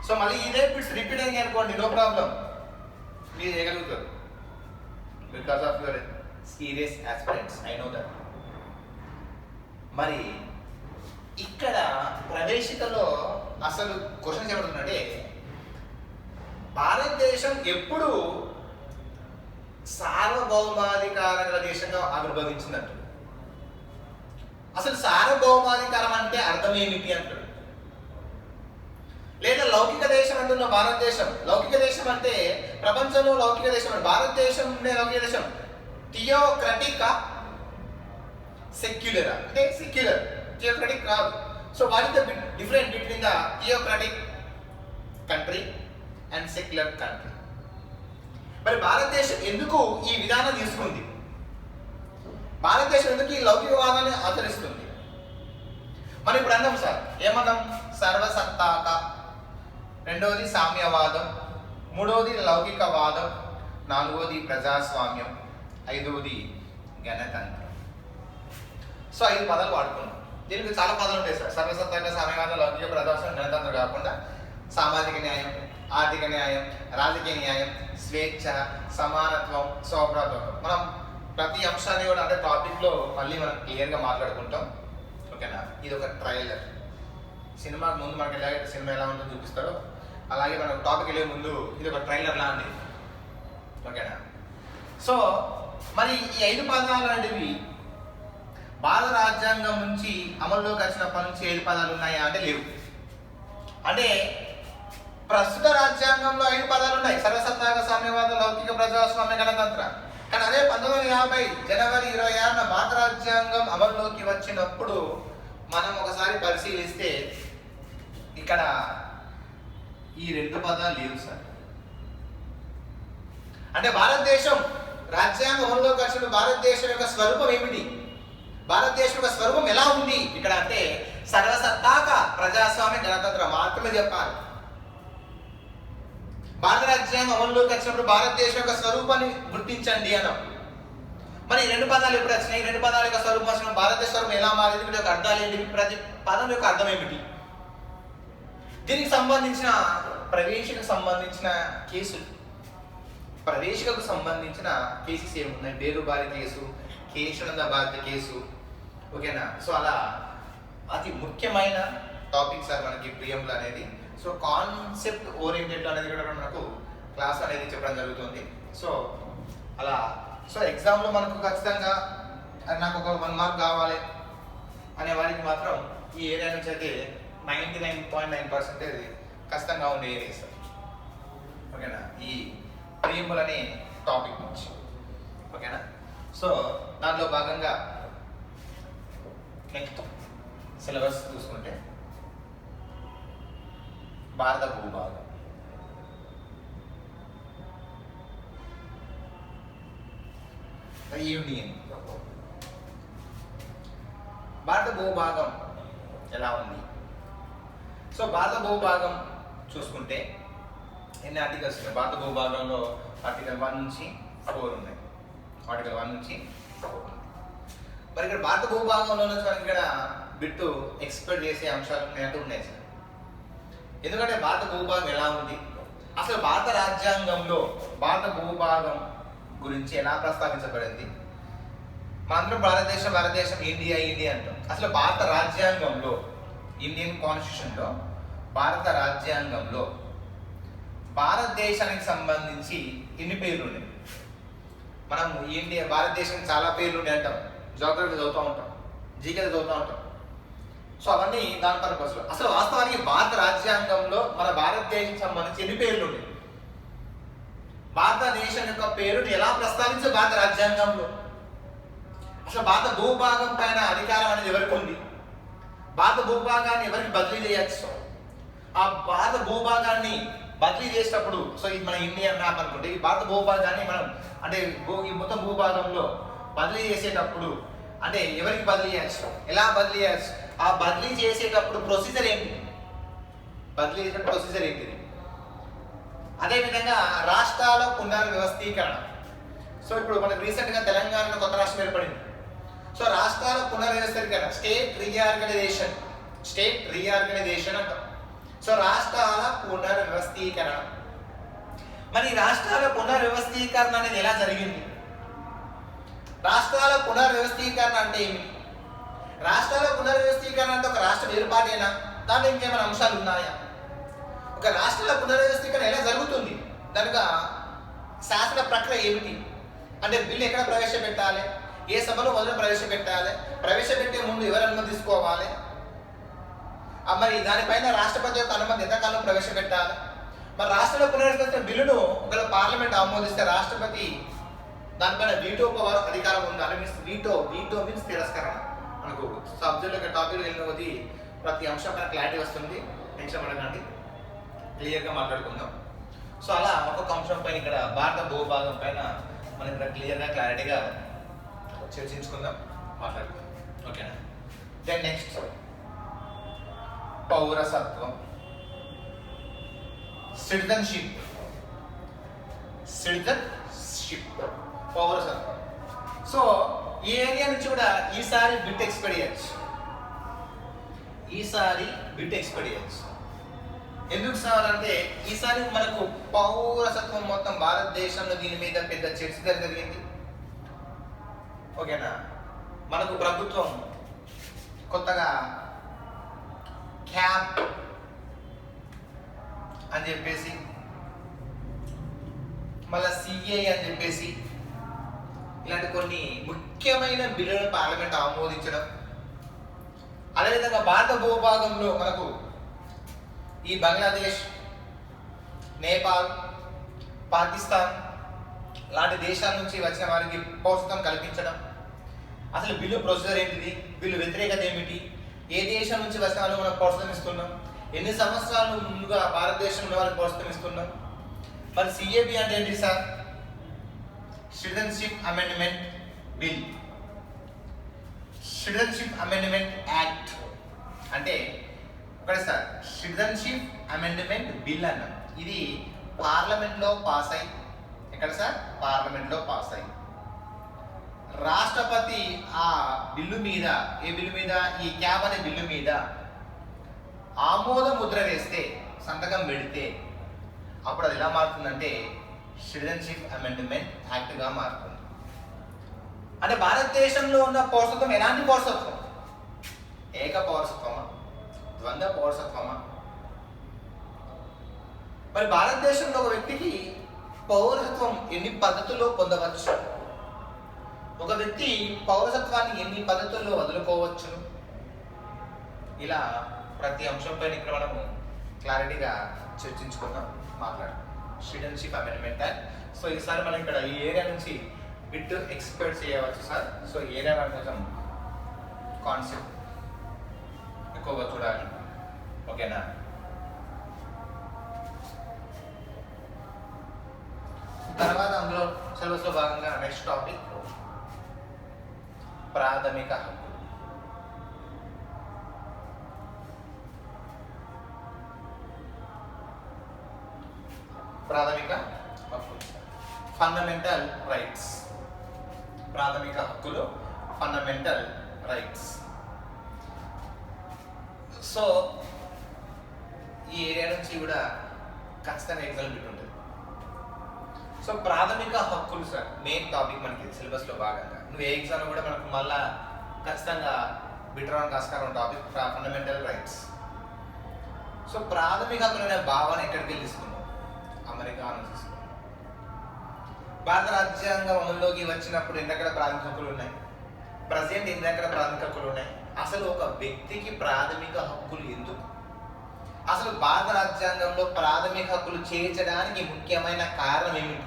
సో మళ్ళీ ఇదే బిట్స్ రిపీట్ అయ్యి అనుకోండి, నో ప్రాబ్లం, మీరు చేయగలుగుతారు. Because of your serious aspirants, I know that. మరి ఇక్కడ ప్రవేశికలో అసలు క్వశ్చన్స్ ఏమవుతుందంటే, భారతదేశం ఎప్పుడు సార్వభౌమాధికార గల దేశంగా ఆవిర్భవించిందంట. అసలు సార్వభౌమాధికారం అంటే అర్థం ఏమిటి అంటాడు. లేదా లౌకిక దేశం అంటున్న భారతదేశం, లౌకిక దేశం అంటే ప్రపంచంలో లౌకిక దేశం, భారతదేశం ఉండే లౌకిక దేశం థియోక్రటికా, సెక్యులర్ అంటే సెక్యులర్, థియోక్రటిక్ కాదు. So what is the difference between the theocratic country and secular country? మరి భారతదేశం ఎందుకు ఈ విధానం తీసుకుంది, భారతదేశం ఎందుకు ఈ లౌకికవాదాన్ని ఆచరిస్తుంది? మనం ఇప్పుడు అందాం సార్, ఏమన్నాం? సర్వసత్తాక, రెండవది సామ్యవాదం, మూడవది లౌకికవాదం, నాలుగవది ప్రజాస్వామ్యం, ఐదవది గణతంత్రం. సో 5 పదాలు వాడుకున్నాం. దీనికి చాలా పదాలు ఉంటాయి సార్. సర్వసత్తాక, సామ్యవాదం, లౌకిక, ప్రజాస్వామ్యం, గణతంత్రం కాకుండా సామాజిక న్యాయం, ఆర్థిక న్యాయం, రాజకీయ న్యాయం, స్వేచ్ఛ, సమానత్వం, సౌభ్రాతత్వం. మనం ప్రతి అంశాన్ని కూడా అంటే టాపిక్లో మళ్ళీ మనం క్లియర్గా మాట్లాడుకుంటాం. ఓకేనా. ఇది ఒక ట్రైలర్. సినిమాకు ముందు మనకి ఎలాగైతే సినిమా ఎలా ఉంటుందో చూపిస్తారో అలాగే మనం టాపిక్ వెళ్ళే ముందు ఇది ఒక ట్రైలర్ లాంటిది. ఓకేనా. సో మరి ఈ 5 పదాలు అనేవి భారత రాజ్యాంగం నుంచి అమల్లోకి వచ్చినప్పటి నుంచి 5 పదాలు ఉన్నాయా అంటే లేవు. అంటే ప్రస్తుత రాజ్యాంగంలో 5 పదాలు ఉన్నాయి: సర్వసత్తాక, సామ్యవాద, లౌకిక, ప్రజాస్వామ్య, గణతంత్ర. కానీ అదే 1950 జనవరి 26న భారత రాజ్యాంగం అమల్లోకి వచ్చినప్పుడు మనం ఒకసారి పరిశీలిస్తే ఇక్కడ ఈ 2 పదాలు లేవు సార్. అంటే భారతదేశం రాజ్యాంగం అమల్లోకి వచ్చినప్పుడు భారతదేశం యొక్క స్వరూపం ఏమిటి, భారతదేశం యొక్క స్వరూపం ఎలా ఉంది ఇక్కడ అంటే సర్వసత్తాక, ప్రజాస్వామ్య, గణతంత్ర మాత్రమే చెప్పాలి. భారత రాజ్యాంగం అమల్లోకి వచ్చినప్పుడు భారతదేశం యొక్క స్వరూపాన్ని గుర్తించండి అన్నాం. మరి 2 పదాలు ఎప్పుడు వచ్చినాయి, 2 పదాల యొక్క స్వరూపం వచ్చిన భారతదేశ స్వరూపం ఎలా మారింది, వీటి యొక్క అర్థాలు ఏంటి, ప్రతి పదం యొక్క అర్థం ఏమిటి, దీనికి సంబంధించిన ప్రవేశికకు సంబంధించిన కేసులు, ప్రవేశికకు సంబంధించిన కేసెస్ ఏమున్నాయి, బేరుబారి కేసు, కేశవనంద భారతి కేసు. ఓకేనా. సో అలా అతి ముఖ్యమైన టాపిక్ సార్ మనకి ప్రియంబుల్ అనేది. సో కాన్సెప్ట్ ఓరియంటెడ్ అనేది కూడా మనకు క్లాస్ అనేది చెప్పడం జరుగుతుంది. సో అలా సో ఎగ్జామ్లో మనకు ఖచ్చితంగా నాకు ఒక 1 మార్క్ కావాలి అనే వారికి మాత్రం ఈ ఏరియా నుంచి అయితే 99.9% ఖచ్చితంగా ఉండే ఏరియాస్. ఓకేనా, ఈ ప్రియంబుల్ అనే టాపిక్ నుంచి. ఓకేనా, సో దాంట్లో భాగంగా నెక్స్ట్ సిలబస్ చూసుకుంటే భారత భూభాగం. యూనియన్ భారత భూభాగం ఎలా ఉంది? సో భారత భూభాగం చూసుకుంటే ఎన్ని ఆర్టికల్స్ ఉన్నాయి? భారత భూభాగంలో ఆర్టికల్ 1 నుంచి 4 ఉన్నాయి. ఆర్టికల్ 1 నుంచి 4. మరి ఇక్కడ భారత భూభాగంలో మనకి ఇక్కడ బిట్టు ఎక్స్పెక్ట్ చేసే అంశాలు ఉన్నాయంటూ ఉన్నాయి సార్. ఎందుకంటే భారత భూభాగం ఎలా ఉంది, అసలు భారత రాజ్యాంగంలో భారత భూభాగం గురించి ఎలా ప్రస్తావించబడింది? మనందరం భారతదేశం ఇండియా అంటాం. అసలు భారత రాజ్యాంగంలో, ఇండియన్ కాన్స్టిట్యూషన్లో, భారత రాజ్యాంగంలో భారతదేశానికి సంబంధించి ఎన్ని పేర్లు ఉన్నాయి? మనం భారతదేశానికి చాలా పేర్లు ఉన్నాయి అంటాం, జాగ్రఫీ చదువుతూ ఉంటాం, జీకే చదువుతూ ఉంటాం. సో అవన్నీ దాని పర్పస్లో. అసలు వాస్తవానికి భారత రాజ్యాంగంలో మన భారతదేశానికి సంబంధించి ఎన్ని పేర్లు ఉన్నాయి? భారతదేశం యొక్క పేరుని ఎలా ప్రస్తావించే భారత రాజ్యాంగంలో? అసలు భారత భూభాగం పైన అధికారం అనేది ఎవరికి ఉంది? భారత భూభాగాన్ని ఎవరికి బదిలీ చేయొచ్చు? ఆ భారత భూభాగాన్ని బదిలీ చేసేటప్పుడు, సో ఇది మన ఇండియన్ మ్యాప్ అనుకుంటే, ఈ భారత భూభాగాన్ని మనం అంటే ఈ మొత్తం భూభాగంలో బదిలీ చేసేటప్పుడు అంటే ఎవరికి బదిలీ చేయొచ్చు, ఎలా బదిలీ చేయొచ్చు, ఆ బదిలీ చేసేటప్పుడు ప్రొసీజర్ ఏంటి, బదిలీ చేసే ప్రొసీజర్ ఏంటిది? అదేవిధంగా రాష్ట్రాల పునర్వ్యవస్థీకరణ. సో ఇప్పుడు మనకు రీసెంట్గా తెలంగాణలో కొత్త రాష్ట్రం ఏర్పడింది. సో రాష్ట్రాల పునర్వ్యవస్థీకరణ, స్టేట్ రీఆర్గనైజేషన్ అంటాం. సో రాష్ట్రాల పునర్వ్యవస్థీకరణ. మరి రాష్ట్రాల పునర్వ్యవస్థీకరణ అనేది ఎలా జరిగింది? రాష్ట్రాల పునర్వ్యవస్థీకరణ అంటే ఏమిటి? రాష్ట్రాల పునర్వ్యవస్థీకరణ అంటే ఒక రాష్ట్రం ఏర్పాటేనా, దాంట్లో ఇంకేమైనా అంశాలు ఉన్నాయా? ఒక రాష్ట్రాల పునర్వ్యవస్థీకరణ ఎలా జరుగుతుంది, దానికి శాసన ప్రక్రియ ఏమిటి? అంటే బిల్లు ఎక్కడ ప్రవేశపెట్టాలి, ఏ సభలో మొదలు ప్రవేశపెట్టాలి, ప్రవేశపెట్టే ముందు ఎవరు అనుమతి తీసుకోవాలి, మరి దానిపైన రాష్ట్రపతి యొక్క అనుమతి ఎంతకాలం ప్రవేశపెట్టాలి? మరి రాష్ట్రంలో పునర్వ్యవస్థ బిల్లును ఒకవేళ పార్లమెంట్ ఆమోదిస్తే రాష్ట్రపతి దానిపైన వీటో పవర్ అధికారం ఉంది. అది మీన్స్ వీటో మీన్స్ తిరస్కరణ. మనకు సబ్జెక్ట్ యొక్క టాపిక్ వెళ్ళినది ప్రతి అంశం పైన క్లారిటీ వస్తుంది. టెన్షన్ పడకండి, క్లియర్గా మాట్లాడుకుందాం. సో అలా ఒక్కొక్క అంశం పైన ఇక్కడ భారత భూభాగం పైన మనం ఇక్కడ క్లియర్గా క్లారిటీగా చర్చించుకుందాం, మాట్లాడుకుందాం. ఓకేనా? దెన్ నెక్స్ట్ పౌరసత్వం, సిటిజన్షిప్, పౌరసత్వం. సో ఈ ఏరియా నుంచి కూడా ఈసారి బిట్ ఎక్స్పెక్ట్ చేయొచ్చు. ఎందుకు సార్ అంటే ఈసారి మనకు పౌరసత్వం మొత్తం భారతదేశంలో దీని మీద పెద్ద చర్చ జరిగింది. ఓకేనా? మనకు ప్రభుత్వం కొత్తగా క్యాప్ అని చెప్పేసి, మళ్ళీ సిఏ అని చెప్పేసి ఇలాంటి కొన్ని ముఖ్యమైన బిల్లులను పార్లమెంట్ ఆమోదించడం. అదేవిధంగా భారత భూభాగంలో మనకు ఈ బంగ్లాదేశ్, నేపాల్, పాకిస్తాన్ లాంటి దేశాల నుంచి వచ్చిన వారికి పౌరసత్వం కల్పించడం. అసలు బిల్లు ప్రొసీజర్ ఏంటిది, బిల్లు వ్యతిరేకత ఏమిటి, ఏ దేశం నుంచి వచ్చిన వాళ్ళు మనం పౌరసత్వం ఇస్తున్నాం, ఎన్ని సంవత్సరాలు ముందుగా భారతదేశం ఉన్న వాళ్ళకి పౌరసత్వం ఇస్తున్నాం. మరి సిఏబి అంటే ఏంటి sir? Citizenship amendment bill, citizenship amendment act అంటే ఒకటి సార్. సిటిజన్షిప్ అమెండ్మెంట్ బిల్ అన్నాం. ఇది పార్లమెంట్లో పాస్ అయ్యి, ఎక్కడ సార్? పార్లమెంట్లో పాస్ అయ్యి రాష్ట్రపతి ఆ బిల్లు మీద, ఏ బిల్లు మీద? ఈ క్యాబ్ అనే బిల్లు మీద ఆమోద ముద్ర వేస్తే, సంతకం పెడితే అప్పుడు అది ఎలా మారుతుందంటే సిటిజన్షిప్ అమెండ్మెంట్ యాక్ట్గా మారుతుంది. అంటే భారతదేశంలో ఉన్న పౌరసత్వం ఎలాంటి పౌరసత్వం? ఏక పౌరసత్వమా, ద్వంద్వ పౌరసత్వమా? మరి భారతదేశంలో ఒక వ్యక్తికి పౌరసత్వం ఎన్ని పద్ధతుల్లో పొందవచ్చు? ఒక వ్యక్తి పౌరసత్వాన్ని ఎన్ని పద్ధతుల్లో వదులుకోవచ్చును? ఇలా ప్రతి అంశం పైన ఇక్కడ మనము క్లారిటీగా చర్చించుకుందాం, మాట్లాడదాం. Studentship amendment act. సో ఈసారి మనం ఇక్కడ ఈ ఏరియా నుంచి బిట్ ఎక్స్పెక్ట్ చేయవచ్చు సార్. సో ఈ ఏరియా కొంచెం కాన్సెప్ట్ ఎక్కువగా చూడాలి, ఓకేనా? తర్వాత అందులో సిలబస్లో భాగంగా నెక్స్ట్ టాపిక్ ప్రాథమిక హక్కు. ప్రాథమిక హక్కులు, ఫండమెంటల్ రైట్స్. ప్రాథమిక హక్కులు, ఫండమెంటల్ రైట్స్. సో ఈ ఏరియా నుంచి కూడా ఖచ్చితంగా ఎగ్జామ్ బిట్ ఉంటుంది. సో ప్రాథమిక హక్కులు సార్ మెయిన్ టాపిక్ మనకి సిలబస్లో భాగంగా. నువ్వు ఏ ఎగ్జామ్ కూడా మనకు మళ్ళా ఖచ్చితంగా బిట్ రావడానికి ఆస్కారం టాపిక్ ఫండమెంటల్ రైట్స్. సో ప్రాథమిక హక్కులు అనే భావన ఎక్కడికి వెళ్ళి తీసుకున్నాం? అమెరికా నుంచి తీసుకున్నాం. భారత రాజ్యాంగం అమల్లోకి వచ్చినప్పుడు ఎన్ని రకాల ప్రాథమిక హక్కులు ఉన్నాయి? ప్రజెంట్ ఎన్ని రకాల ప్రాథమిక హక్కులు ఉన్నాయి? అసలు ఒక వ్యక్తికి ప్రాథమిక హక్కులు ఎందుకు? అసలు భారత రాజ్యాంగంలో ప్రాథమిక హక్కులు చేర్చడానికి ముఖ్యమైన కారణం ఏమిటి?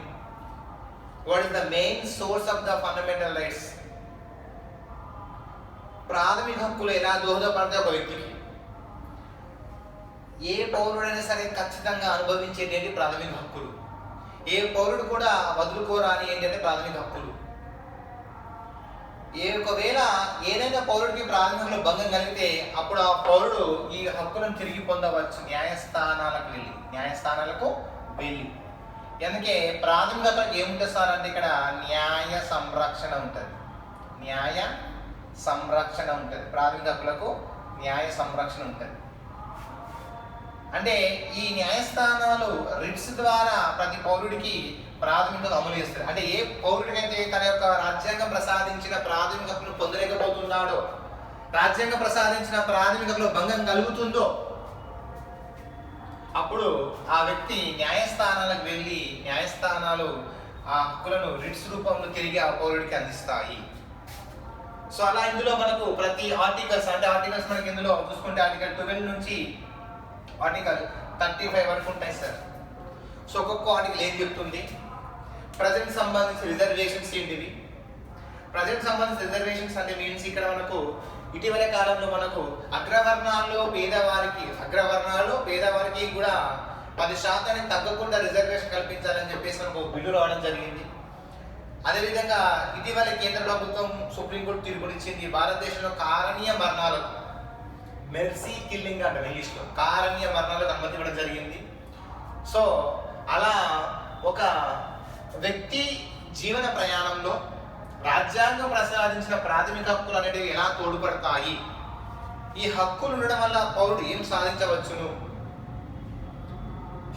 What is the main source of the fundamental rights? ప్రాథమిక హక్కులు ఎలా దోహదపడతాయి ఒక వ్యక్తికి? ఏ పౌరుడైనా సరే ఖచ్చితంగా అనుభవించేటి ప్రాథమిక హక్కులు. ఏ పౌరుడు కూడా వదులుకోరాని ఏంటంటే ప్రాథమిక హక్కులు. ఒకవేళ ఏదైనా పౌరుడికి ప్రాథమిక హక్కులు భంగం కలిగితే అప్పుడు ఆ పౌరుడు ఈ హక్కులను తిరిగి పొందవచ్చు న్యాయస్థానాలకు వెళ్ళి. ఎందుకే ప్రాథమిక హక్కులకు ఏముంటుంది సార్ అంటే ఇక్కడ న్యాయ సంరక్షణ ఉంటుంది. న్యాయ సంరక్షణ ఉంటుంది. ప్రాథమిక హక్కులకు న్యాయ సంరక్షణ ఉంటుంది. అంటే ఈ న్యాయస్థానాలు రిట్స్ ద్వారా ప్రతి పౌరుడికి ప్రాథమిక అమలు చేస్తారు. అంటే ఏ పౌరుడికైతే తన యొక్క రాజ్యాంగం ప్రసాదించిన ప్రాథమిక హక్కులు పొందలేకపోతున్నాడో, రాజ్యాంగం ప్రసాదించిన ప్రాథమిక హక్కులు భంగం కలుగుతుందో, అప్పుడు ఆ వ్యక్తి న్యాయస్థానాలకు వెళ్ళి న్యాయస్థానాలు ఆ హక్కులను రిట్స్ రూపంలో తిరిగి ఆ పౌరుడికి అందిస్తాయి. సో అలా ఇందులో మనకు ప్రతి ఆర్టికల్స్ మనకి ఇందులో చూసుకుంటే ఆర్టికల్ 12 నుంచి ఆర్టికల్ 35 వరకు ఉంటాయి సార్. సో ఒక్కొక్క ఆర్టికల్ ఏం చెప్తుంది? ప్రజెంట్ సంబంధించిన రిజర్వేషన్స్ ఏంటివి? ప్రజెంట్ సంబంధించిన రిజర్వేషన్స్ అంటే మీన్స్ ఇక్కడ మనకు ఇటీవల కాలంలో మనకు అగ్రవర్ణాల్లో పేదవారికి కూడా 10% తగ్గకుండా రిజర్వేషన్ కల్పించాలని చెప్పేసి మనకు బిల్లు రావడం జరిగింది. అదేవిధంగా ఇటీవల కేంద్ర ప్రభుత్వం సుప్రీంకోర్టు తీర్పునిచ్చింది భారతదేశంలో కారణీయ మరణాలకు, మెర్సీ కిల్లింగ్ అంటే ఇంగ్లీష్లో, కారణీయ మరణాలకు అనుమతి ఇవ్వడం జరిగింది. సో అలా ఒక వ్యక్తి జీవన ప్రయాణంలో రాజ్యాంగం ప్రసాదించిన ప్రాథమిక హక్కులు అనేటివి ఎలా తోడ్పడతాయి? ఈ హక్కులు ఉండడం వల్ల పౌరుడు ఏం సాధించవచ్చును?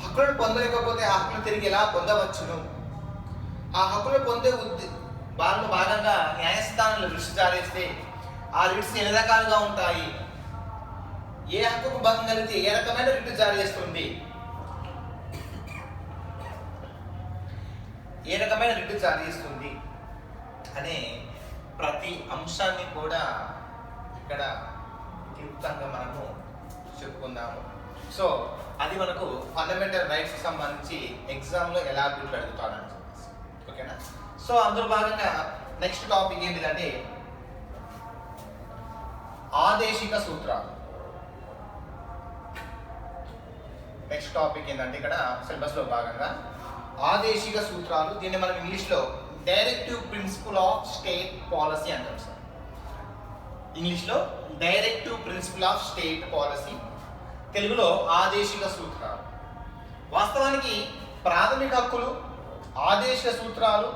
హక్కులను పొందలేకపోతే ఆ హక్కులు తిరిగి ఎలా పొందవచ్చును? ఆ హక్కులు పొందే వారిలో భాగంగా న్యాయస్థానంలో రిట్స్ జారేస్తే ఆ రిట్స్ ఎన్ని రకాలుగా ఉంటాయి? ఏ హక్కుకు భంగం కలిగితే ఏ రకమైన రిట్ జారీ చేస్తుంది? ఏ రకమైన రిట్ జారీ చేస్తుంది అనే ప్రతి అంశాన్ని కూడా ఇక్కడ క్లుప్తంగా మనము చెప్పుకుందాము. సో అది మనకు ఫండమెంటల్ రైట్స్కి సంబంధించి ఎగ్జామ్లో ఎలా బిట్లు అడుగుతాడని చెప్పేసి, ఓకేనా? సో అందులో భాగంగా నెక్స్ట్ టాపిక్ ఏంటిదంటే ఆదేశిక సూత్రాలు. నెక్స్ట్ టాపిక్ ఏంటంటే ఇక్కడ సిలబస్లో భాగంగా ఆదేశిక సూత్రాలు. దీన్ని మనం ఇంగ్లీష్లో directive principle of state policy అంటాం సార్. ఇంగ్లీష్లో directive principle of state policy, తెలుగులో ఆదేశిక సూత్రాలు. వాస్తవానికి ప్రాథమిక హక్కులు, ఆదేశిక సూత్రాలు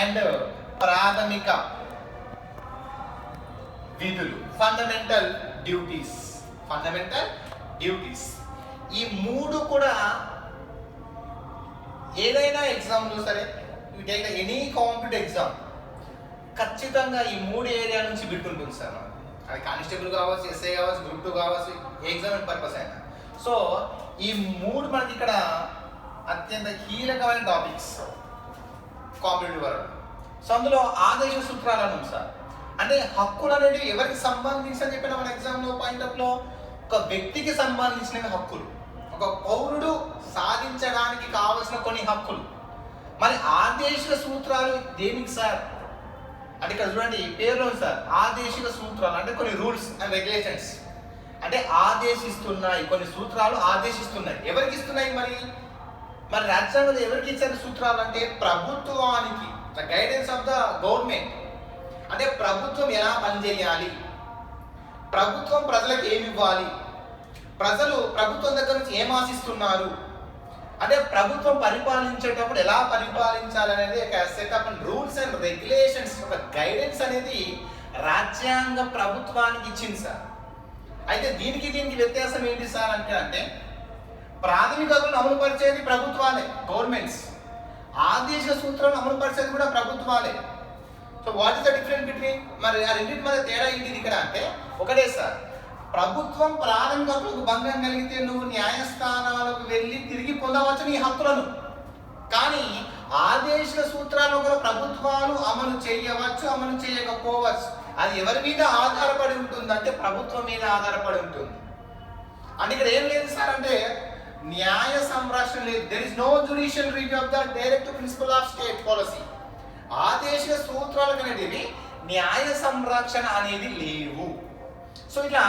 అండ్ ప్రాథమిక విధులు, ఫండమెంటల్ డ్యూటీస్ ఈ మూడు కూడా ఏదైనా ఎగ్జామ్లో సరే, ఎనీ కాంపిటేటివ్ ఎగ్జామ్ ఖచ్చితంగా ఈ మూడు ఏరియా నుంచి బిట్ ఉంటుంది సార్. అది కానిస్టేబుల్ కావచ్చు, ఎస్ఐ కావచ్చు, గ్రూప్ 2 కావచ్చు, ఎగ్జామ్ పర్పస్ అయినా. సో ఈ మూడు మనకి ఇక్కడ అత్యంత కీలకమైన టాపిక్స్ కాంపిటేటివ్ వరకు. సో అందులో ఆదేశ సూత్రాలు అన్నాం సార్. అంటే హక్కులు అనేవి ఎవరికి సంబంధించి అని చెప్పిన మన ఎగ్జామ్లో పాయింట్ ఆఫ్లో ఒక వ్యక్తికి సంబంధించిన హక్కులు, ఒక పౌరుడు సాధించడానికి కావలసిన కొన్ని హక్కులు. మరి ఆదేశిక సూత్రాలు దేనికి సార్ అంటే ఇక్కడ చూడండి పేరులో సార్ ఆదేశిక సూత్రాలు అంటే కొన్ని రూల్స్ అండ్ రెగ్యులేషన్స్ అంటే ఆదేశిస్తున్నాయి, కొన్ని సూత్రాలు ఆదేశిస్తున్నాయి. ఎవరికి ఇస్తున్నాయి? మరి రాజ్యాంగంలో ఎవరికి ఇచ్చారు సూత్రాలు అంటే ప్రభుత్వానికి, the guidance of the government. అంటే ప్రభుత్వం ఎలా పనిచేయాలి, ప్రభుత్వం ప్రజలకు ఏమి ఇవ్వాలి, ప్రజలు ప్రభుత్వం దగ్గర నుంచి ఏం ఆశిస్తున్నారు, అంటే ప్రభుత్వం పరిపాలించేటప్పుడు ఎలా పరిపాలించాలి అనేది ఒక set of rules and regulations, ఒక గైడెన్స్ అనేది రాజ్యాంగ ప్రభుత్వానికి ఇచ్చింది సార్. అయితే దీనికి వ్యత్యాసం ఏంటి సార్ అంటే ప్రాథమిక హక్కులను అమలు పరిచేది ప్రభుత్వాలే, గవర్నమెంట్స్. ఆదేశ సూత్రాలను అమలు పరిచేది కూడా ప్రభుత్వాలే. So what is the difference between? మరి ఆ రెండింటి మధ్య తేడా ఏంటిది ఇక్కడ అంటే ఒకటే సార్, ప్రభుత్వం ప్రాథమిక హక్కులకు భంగం కలిగితే నువ్వు న్యాయస్థానాలకు వెళ్ళి తిరిగి పొందవచ్చు నీ హక్కులను. కానీ ఆదేశ సూత్రాలు కూడా ప్రభుత్వాలు అమలు చేయవచ్చు, అమలు చేయకపోవచ్చు. అది ఎవరి మీద ఆధారపడి ఉంటుంది అంటే ప్రభుత్వం మీద ఆధారపడి ఉంటుంది. అంటే ఇక్కడ ఏం లేదు సార్ అంటే న్యాయ సంరక్షణ లేదు. There is no judicial review of the direct principle of state policy. ఆదేశ సూత్రాలు అనేటివి న్యాయ సంరక్షణ అనేది లేవు. సో ఇలా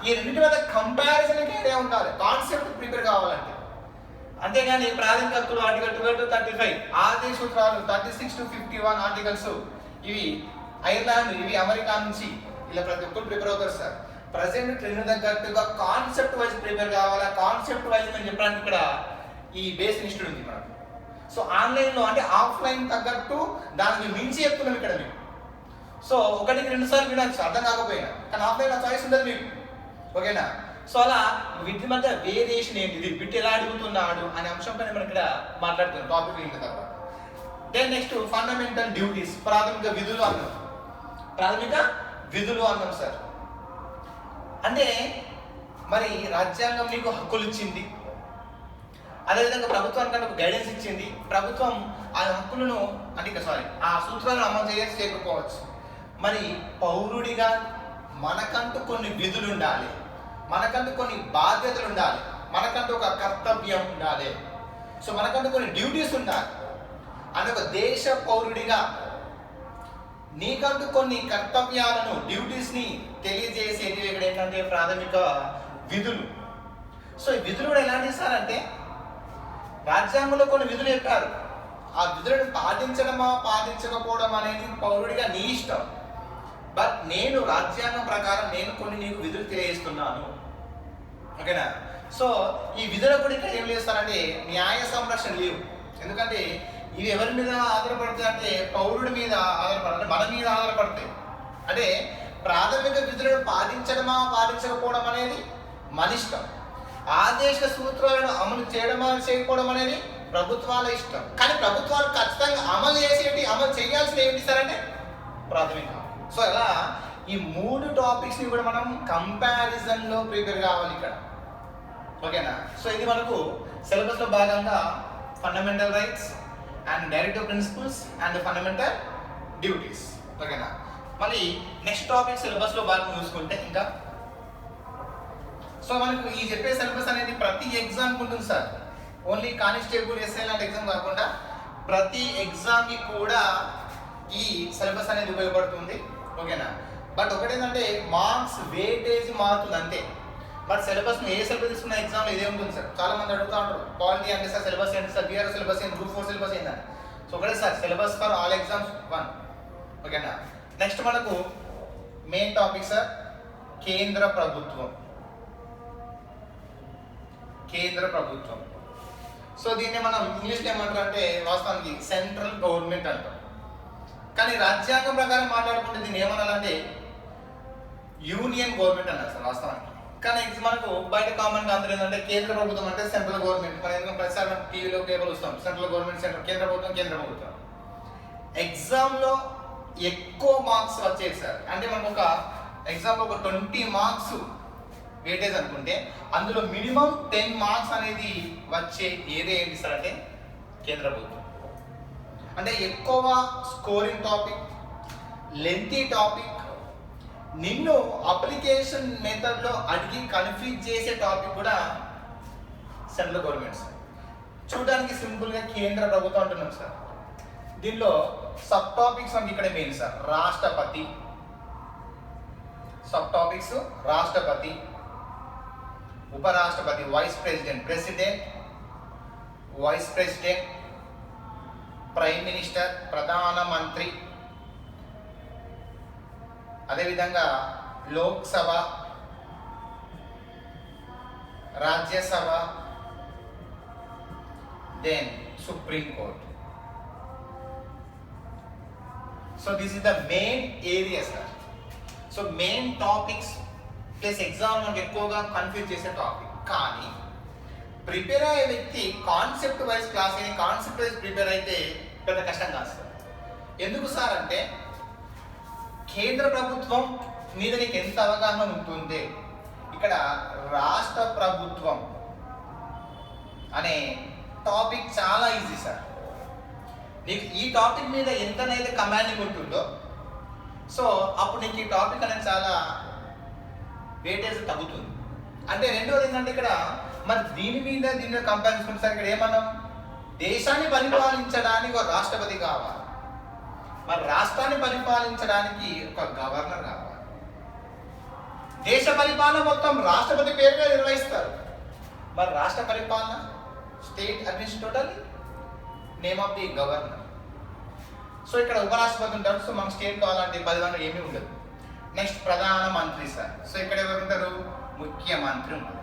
ఈ రెండింటి మీద కంపారిజన్ ఏరియా ఉండాలి కాన్సెప్ట్ ప్రిపేర్ కావాలంటే. అంతేగాని ప్రాథమిక హక్కులు ఆర్టికల్ 12 to 35, ఆదేశ సూత్రాలు 36 to 51 ఆర్టికల్స్, ఇవి ఐర్లాండ్, ఇవి అమెరికా నుంచి ఇలా ప్రతి ఒక్కరు ప్రిపేర్ అవుతారు సార్. ప్రజెంట్ ట్రెండ్ తగ్గట్టుగా కాన్సెప్ట్ వైజ్ ప్రిపేర్ కావాలా. కాన్సెప్ట్ వైజ్ నేను చెప్పడానికి ఇక్కడ ఈ బేస్ ఇన్స్టిట్యూట్ ఉంది మనకు. సో ఆన్లైన్లో అంటే ఆఫ్లైన్ తగ్గట్టు దానికి మించి చెప్తున్నాం ఇక్కడ మీకు. సో ఒకటికి 2 సార్లు వినొచ్చు అర్థం కాకపోయినా, కానీ ఆఫ్లైన్ చాయిస్ ఉండదు మీకు. ఓకేనా? సో అలా వీటి మధ్య వేరియేషన్ ఏంటిది, బిట్ ఎలా అడుగుతున్నాడు అనే అంశంపై మనం ఇక్కడ మాట్లాడుతున్నాం టాపిక్ అయిన తర్వాత. దెన్ నెక్స్ట్ ఫండమెంటల్ డ్యూటీస్, ప్రాథమిక విధులు అన్నాం. ప్రాథమిక విధులు అన్నాం సార్. అంటే మరి రాజ్యాంగం నీకు హక్కులు ఇచ్చింది, అదేవిధంగా ప్రభుత్వానికి ఒక గైడెన్స్ ఇచ్చింది. ప్రభుత్వం ఆ హక్కులను అంటే ఆ సూత్రాలను అమలు చేయకపోవచ్చు. మరి పౌరుడిగా మనకంటూ కొన్ని విధులు ఉండాలి, మనకంటూ కొన్ని బాధ్యతలు ఉండాలి, మనకంటూ ఒక కర్తవ్యం ఉండాలి. సో మనకంటూ కొన్ని డ్యూటీస్ ఉండాలి. అంటే ఒక దేశ పౌరుడిగా నీకంటూ కొన్ని కర్తవ్యాలను, డ్యూటీస్ని తెలియజేసేది ఇక్కడ ఏంటంటే ప్రాథమిక విధులు. సో ఈ విధులు కూడా ఎలాంటివి సార్ అంటే రాజ్యాంగంలో కొన్ని విధులు చెప్పారు. ఆ విధులను పాటించడమా పాటించకపోవడం అనేది పౌరుడిగా నీ ఇష్టం. బట్ నేను రాజ్యాంగం ప్రకారం నేను కొన్ని నీకు విధులు తెలియజేస్తున్నాను. ఓకేనా? సో ఈ విధుల కూడా ఇక్కడ ఏం చేస్తారంటే న్యాయ సంరక్షణ లేవు. ఎందుకంటే ఇవి ఎవరి మీద ఆధారపడతాయి అంటే పౌరుడి మీద ఆధారపడతాయి, మన మీద ఆధారపడతాయి. అంటే ప్రాథమిక విధులను పాటించడమా పాటించకపోవడం అనేది మన ఇష్టం. ఆదేశ సూత్రాలను అమలు చేయడమా చేయకపోవడం అనేది ప్రభుత్వాల ఇష్టం. కానీ ప్రభుత్వాలు ఖచ్చితంగా అమలు చేయాల్సిన ఏంటి సార్ అంటే ప్రాథమిక. సో ఇలా ఈ 3 టాపిక్స్ని కూడా మనం కంపారిజన్లో ప్రిపేర్ కావాలి ఇక్కడ. ఓకేనా? సో ఇది మనకు సిలబస్లో భాగంగా fundamental rights and directive principles and fundamental duties. ఓకేనా? మళ్ళీ నెక్స్ట్ టాపిక్ సిలబస్లో భాగంగా చూసుకుంటే ఇంకా సో మనకు ఈ చెప్పే సిలబస్ అనేది ప్రతి ఎగ్జామ్కి ఉంటుంది సార్. ఓన్లీ కానిస్టేబుల్, ఎస్ఐ లాంటి ఎగ్జామ్ కాకుండా ప్రతి ఎగ్జామ్కి కూడా ఈ సిలబస్ అనేది ఉపయోగపడుతుంది. ఓకేనా? బట్ ఒకటేంటంటే మార్క్స్ వెయిటేజ్ మారుతుంది అంతే. బట్ సిలబస్ ఏ సిలబస్ తీసుకున్న ఎగ్జామ్లో ఇదే ఉంటుంది సార్. చాలా మంది అడుగుతూ ఉంటారు పాలిటీ అంటే సార్ సిలబస్ ఏంటి సార్, బీఆర్ సిలబస్ ఏంటి, గ్రూప్ 4 సిలబస్ ఏంటంటే. సో ఒకటే sir syllabus for all exams 1. ఓకేనా? నెక్స్ట్ మనకు మెయిన్ టాపిక్ సార్ కేంద్ర ప్రభుత్వం. కేంద్ర ప్రభుత్వం. సో దీన్ని మనం ఇంగ్లీష్లో ఏమంటారు అంటే వాస్తవానికి సెంట్రల్ గవర్నమెంట్ అంటాం. కానీ రాజ్యాంగం ప్రకారం మాట్లాడుకుంటే దీన్ని ఏమనాలంటే యూనియన్ గవర్నమెంట్ అన్నారు సార్ వాస్తవానికి. కానీ మనకు బయట కామన్గా అందరూ ఏంటంటే కేంద్ర ప్రభుత్వం అంటే సెంట్రల్ గవర్నమెంట్. మనం ఎందుకంటే ప్రతిసారి మనం టీవీలో కేబుల్ వస్తాం సెంట్రల్ గవర్నమెంట్, కేంద్ర ప్రభుత్వం, కేంద్ర ప్రభుత్వం. ఎగ్జామ్లో ఎక్కువ మార్క్స్ వచ్చేది సార్. అంటే మనకు ఒక ఎగ్జామ్లో ఒక 20 మార్క్స్ వెయిటేజ్ అనుకుంటే అందులో మినిమం 10 మార్క్స్ అనేది వచ్చే ఏదే ఏంటి సార్ అంటే కేంద్ర ప్రభుత్వం. అంటే ఎక్కువ స్కోరింగ్ టాపిక్, లెంతీ టాపిక్, నిన్ను అప్లికేషన్ మెథడ్లో అడిగి కన్ఫ్యూజ్ చేసే టాపిక్ కూడా సెంట్రల్ గవర్నమెంట్ సార్. చూడడానికి సింపుల్గా కేంద్ర ప్రభుత్వం అంటున్నాం సార్. దీనిలో సబ్ టాపిక్స్ మనకి ఇక్కడ మెయిన్ సార్. రాష్ట్రపతి, సబ్ టాపిక్స్ రాష్ట్రపతి, ఉపరాష్ట్రపతి, vice president, president, vice president, prime minister, ప్రధానమంత్రి, అదేవిధంగా Lok Sabha, Rajya Sabha, then supreme court. So this is the main area sir. So main topics plus exam మనకు ఎక్కువగా కన్ఫ్యూజ్ చేసే టాపిక్. కానీ ప్రిపేర్ అయ్యే వ్యక్తి కాన్సెప్ట్ వైజ్ క్లాస్ అయిన కాన్సెప్ట్ వైజ్ ప్రిపేర్ అయితే పెద్ద కష్టం కాదు సార్. ఎందుకు సార్ అంటే కేంద్ర ప్రభుత్వం మీద నీకు ఎంత అవగాహన ఉంటుంది, ఇక్కడ రాష్ట్ర ప్రభుత్వం అనే టాపిక్ చాలా ఈజీ సార్. నీకు ఈ టాపిక్ మీద ఎంతనైతే కమాండింగ్ ఉంటుందో సో అప్పుడు నీకు ఈ టాపిక్ అనేది చాలా వెయిటేజ్ తగ్గుతుంది. అంటే రెండోది ఏంటంటే ఇక్కడ మరి దీని మీద కంపారిజన్ సార్. ఇక్కడ ఏమన్నాం, దేశాన్ని పరిపాలించడానికి ఒక రాష్ట్రపతి కావాలి, మరి రాష్ట్రాన్ని పరిపాలించడానికి ఒక గవర్నర్ కావాలి. దేశ పరిపాలన మొత్తం రాష్ట్రపతి పేరు మీద నిర్వహిస్తారు, మరి రాష్ట్ర పరిపాలన state administrator name of the governor. So ఇక్కడ ఉపరాష్ట్రపతి ఉంటారు. సో మన స్టేట్లో అలాంటి 10 గంటలు ఏమీ ఉండదు. నెక్స్ట్ ప్రధానమంత్రి సార్. సో ఇక్కడ ఎవరు ఉంటారు, ముఖ్యమంత్రి ఉంటారు.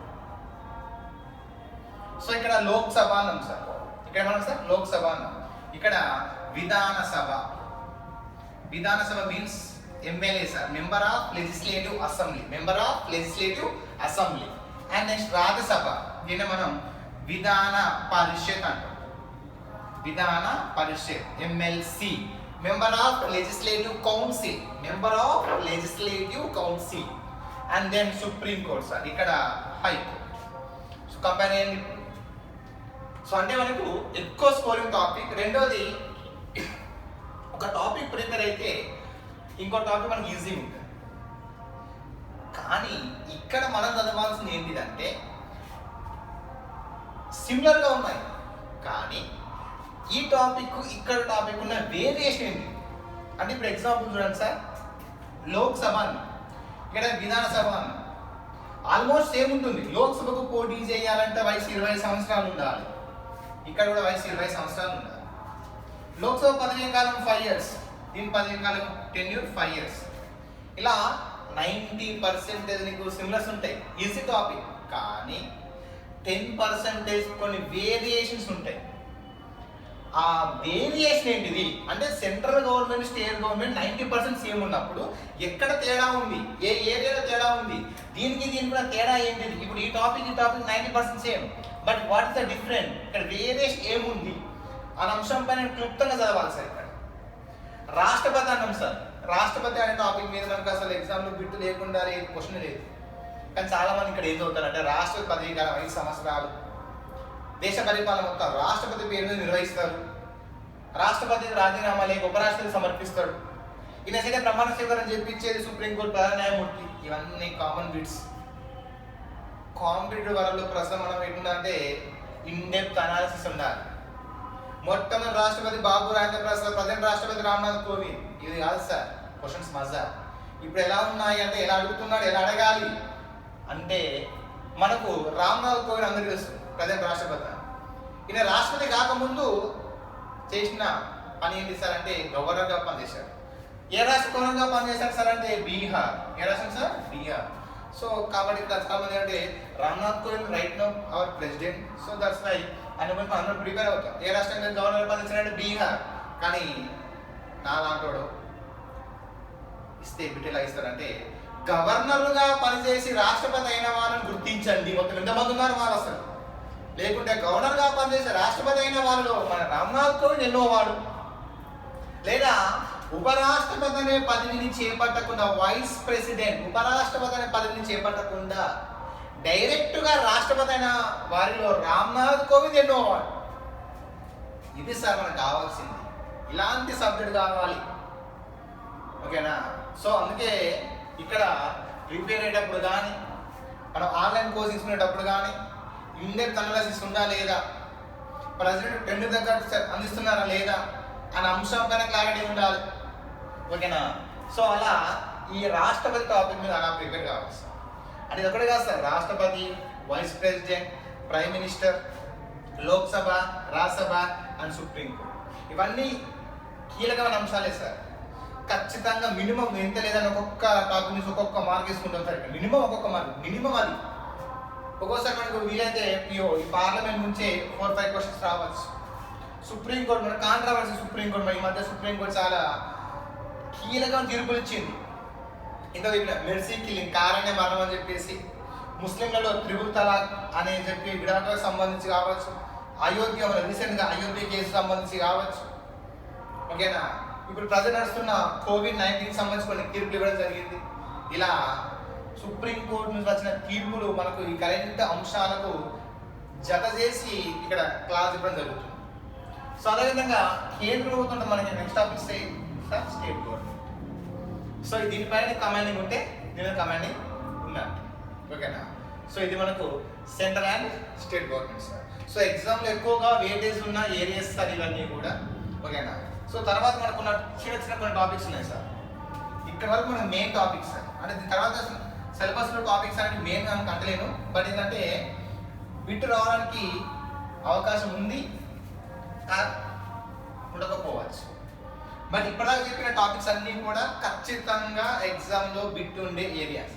సో ఇక్కడ లోక్సభ అన్నాం సార్. ఇక్కడ మనం సార్ లోక్సభ అన్నాం. ఇక్కడ Vidhan Sabha, Vidhan Sabha means MLA sir, member of legislative assembly, member of legislative assembly. And next Rajya Sabha, దీన్ని మనం విధాన పరిషత్ అంటాం. Vidhan Parishad MLC, member of legislative council, member of legislative council. And then supreme court sir, ఇక్కడ హైకోర్ట్. సో కంపేర్ చేయండి. So అంటే మనకు ఎక్కువ scoring topic. రెండోది ఒక టాపిక్ ప్రిపేర్ అయితే ఇంకో టాపిక్ మనకి ఈజీ ఉంటుంది. కానీ ఇక్కడ మనం చదవాల్సింది ఏంటిదంటే సిమిలర్గా ఉన్నాయి, కానీ ఈ టాపిక్ ఇక్కడ టాపిక్ ఉన్న వేరియేషన్ ఏంటి అంటే ఇప్పుడు ఎగ్జాంపుల్ చూడండి సార్. లోక్సభ అన్న, ఇక్కడ విధానసభ అన్న, ఆల్మోస్ట్ సేమ్ ఉంటుంది. లోక్సభకు పోటీ చేయాలంటే వయసు 20 సంవత్సరాలు ఉండాలి, ఇక్కడ కూడా వయసు 20 సంవత్సరాలు ఉండాలి. లోక్సభ పదవీ కాలం 5 years, దీని పదవీ కాలం టెన్యూర్ 5 years. ఇలా 90% నీకు సిమిలర్స్ ఉంటాయి, ఈజీ టాపిక్. కానీ 10% కొన్ని వేరియేషన్స్ ఉంటాయి. ఆ వేరియేషన్ ఏంటిది అంటే central government state government 90% same ఉన్నప్పుడు ఎక్కడ తేడా ఉంది, ఏ ఏరియాలో తేడా ఉంది, దీనికి కూడా తేడా ఏంటిది. ఇప్పుడు ఈ topic 90% same, but what is the different, ఇక్కడ వేరియేషన్ ఏముంది అనే అంశం పైన క్లుప్తంగా చదవాలి సార్. ఇక్కడ రాష్ట్రపతి అన్నాం సార్. రాష్ట్రపతి అనే టాపిక్ మీద మనకు అసలు ఎగ్జామ్లో బిట్టు లేకుండా క్వశ్చన్ లేదు. కానీ చాలా మంది ఇక్కడ ఏం చదువుతారంటే రాష్ట్రపతి పదవీ కాలం 5 సంవత్సరాలు, దేశ పరిపాలన మొత్తం రాష్ట్రపతి పేరు మీద నిర్వహిస్తారు, రాష్ట్రపతి రాజీనామా లేక ఉపరాష్ట్రపతి సమర్పిస్తాడు, ఈయన సైతే ప్రమాణ స్వీకారం చేపించేది సుప్రీంకోర్టు ప్రధాన న్యాయమూర్తి. ఇవన్నీ కామన్ బిట్స్. కాంపిటేటివ్ వరల్డ్ ప్రస్తుతం మనం ఏంటంటే ఇన్డెప్త్ అనాలిసిస్ ఉండాలి. మొట్టమొదటి రాష్ట్రపతి బాబు రాజేంద్ర ప్రసాద్, ప్రజెంట్ రాష్ట్రపతి రామ్నాథ్ కోవింద్. ఇది కాదు సార్ క్వశ్చన్స్ మజా. ఇప్పుడు ఎలా ఉన్నాయి అంటే ఎలా అడుగుతున్నాడు, ఎలా అడగాలి అంటే మనకు రామ్నాథ్ కోవింద్ అందరికీ తెలుసు, ప్రజెంట్ రాష్ట్రపతి. ఈయన రాష్ట్రపతి కాకముందు చేసిన పని ఏంటి సార్ అంటే గవర్నర్గా పనిచేశాడు. ఏ రాష్ట్ర గవర్నర్గా పనిచేశాడు సార్ అంటే బీహార్. ఏ రాష్ట్రం సార్, బీహార్. సో కాబట్టి ఇక్కడ చాలా మంది అంటే Ramnath Kovind right now our president. So that's why ఆయన గురించి మనం అందరూ ప్రిపేర్ అవుతాం. ఏ రాష్ట్రంగా గవర్నర్ పనిచేశాడంటే బీహార్. కానీ నా లాంటోడు ఇస్తే బిడ్డలా ఇస్తారంటే గవర్నర్గా పనిచేసి రాష్ట్రపతి అయిన వాళ్ళని గుర్తించండి. మొత్తం ఎంతమంది ఉన్నారు వాళ్ళు అసలు. లేకుంటే గవర్నర్గా పనిచేసే రాష్ట్రపతి అయిన వాళ్ళు మన రామ్నాథ్ కోవింద్ ఎన్నో వాడు. లేదా ఉపరాష్ట్రపతి అనే పదవిని చేపట్టకుండా వైస్ ప్రెసిడెంట్, ఉపరాష్ట్రపతి అనే పదవిని చేపట్టకుండా డైరెక్ట్గా రాష్ట్రపతి అయిన వారిలో రామ్నాథ్ కోవింద్ ఎన్నో వాడు. ఇది సార్ మనకు కావాల్సింది. ఇలాంటి సబ్జెక్ట్ కావాలి, ఓకేనా. సో అందుకే ఇక్కడ ప్రిపేర్ అయ్యేటప్పుడు కానీ మనం ఆన్లైన్ కోర్స్ తీసుకునేటప్పుడు కానీ ఇన్డెప్త్ అనాలిసిస్ ఉందా లేదా, ప్రజెంట్ ట్రెండ్ తగ్గట్టు అందిస్తున్నారా లేదా అనే అంశం పైన క్లారిటీ ఉండాలి. ఓకేనా? సో అలా ఈ రాష్ట్రపతి టాపిక్ మీద అలా ప్రిపేర్ కావాలి సార్. అంటే ఇది ఒకటే కాదు సార్, రాష్ట్రపతి, vice president, prime minister, Lok Sabha, Rajya Sabha and supreme court ఇవన్నీ కీలకమైన అంశాలే సార్. ఖచ్చితంగా మినిమం ఎంత లేదని ఒక్కొక్క టాపిక్ నుంచి ఒక్కొక్క మార్క్ వేసుకుంటాం సార్. ఇక్కడ మినిమం ఒక్కొక్క మార్క్, మినిమం అది. ఒక్కోసారి మనకు వీలైతే పిఓ ఈ పార్లమెంట్ నుంచే 4-5 క్వశ్చన్స్ రావచ్చు. సుప్రీంకోర్టు మన కాంట్రవర్సీ సుప్రీంకోర్టు, ఈ మధ్య సుప్రీంకోర్టు చాలా కీలకమైన తీర్పులు ఇచ్చింది. ఇంకా మెర్సీ కిల్లింగ్, కారణ్య మరణం అని చెప్పేసి, ముస్లింలలో త్రిబుల్ తలాక్ అని చెప్పి విడాకులకు సంబంధించి కావచ్చు, అయోధ్య రీసెంట్గా అయోధ్య కేసు సంబంధించి కావచ్చు. ఓకేనా? ఇప్పుడు ప్రజలు నడుస్తున్న COVID-19 సంబంధించి కొన్ని తీర్పులు ఇవ్వడం జరిగింది. ఇలా సుప్రీంకోర్టు నుంచి వచ్చిన తీర్పులు మనకు ఈ కరెంట్ అంశాలకు జత చేసి ఇక్కడ క్లాస్ ఇవ్వడం జరుగుతుంది. సో అదేవిధంగా కేంద్ర ప్రభుత్వం మనకి next topic state government. So దీనిపైన కమాండింగ్ ఉంటే దీని కమాండింగ్ ఉన్నట్టు. ఓకేనా? సో ఇది మనకు central and state government sir. So ఎగ్జామ్లో ఎక్కువగా వేటేజ్ ఉన్న ఏరియాస్ సార్ ఇవన్నీ కూడా. ఓకేనా? సో తర్వాత మనకు చిన్న కొన్ని టాపిక్స్ ఉన్నాయి సార్. ఇక్కడ వరకు మనకు మెయిన్ టాపిక్స్ సార్. అంటే దీని తర్వాత సిలబస్లో టాపిక్స్ అనేది మెయిన్గా మనకు అంటలేను. బట్ ఏంటంటే బిట్ రావడానికి అవకాశం ఉంది, ఉండకపోవచ్చు. బట్ ఇప్పటిదాకా చెప్పిన టాపిక్స్ అన్నీ కూడా ఖచ్చితంగా ఎగ్జామ్లో బిట్ ఉండే ఏరియాస్.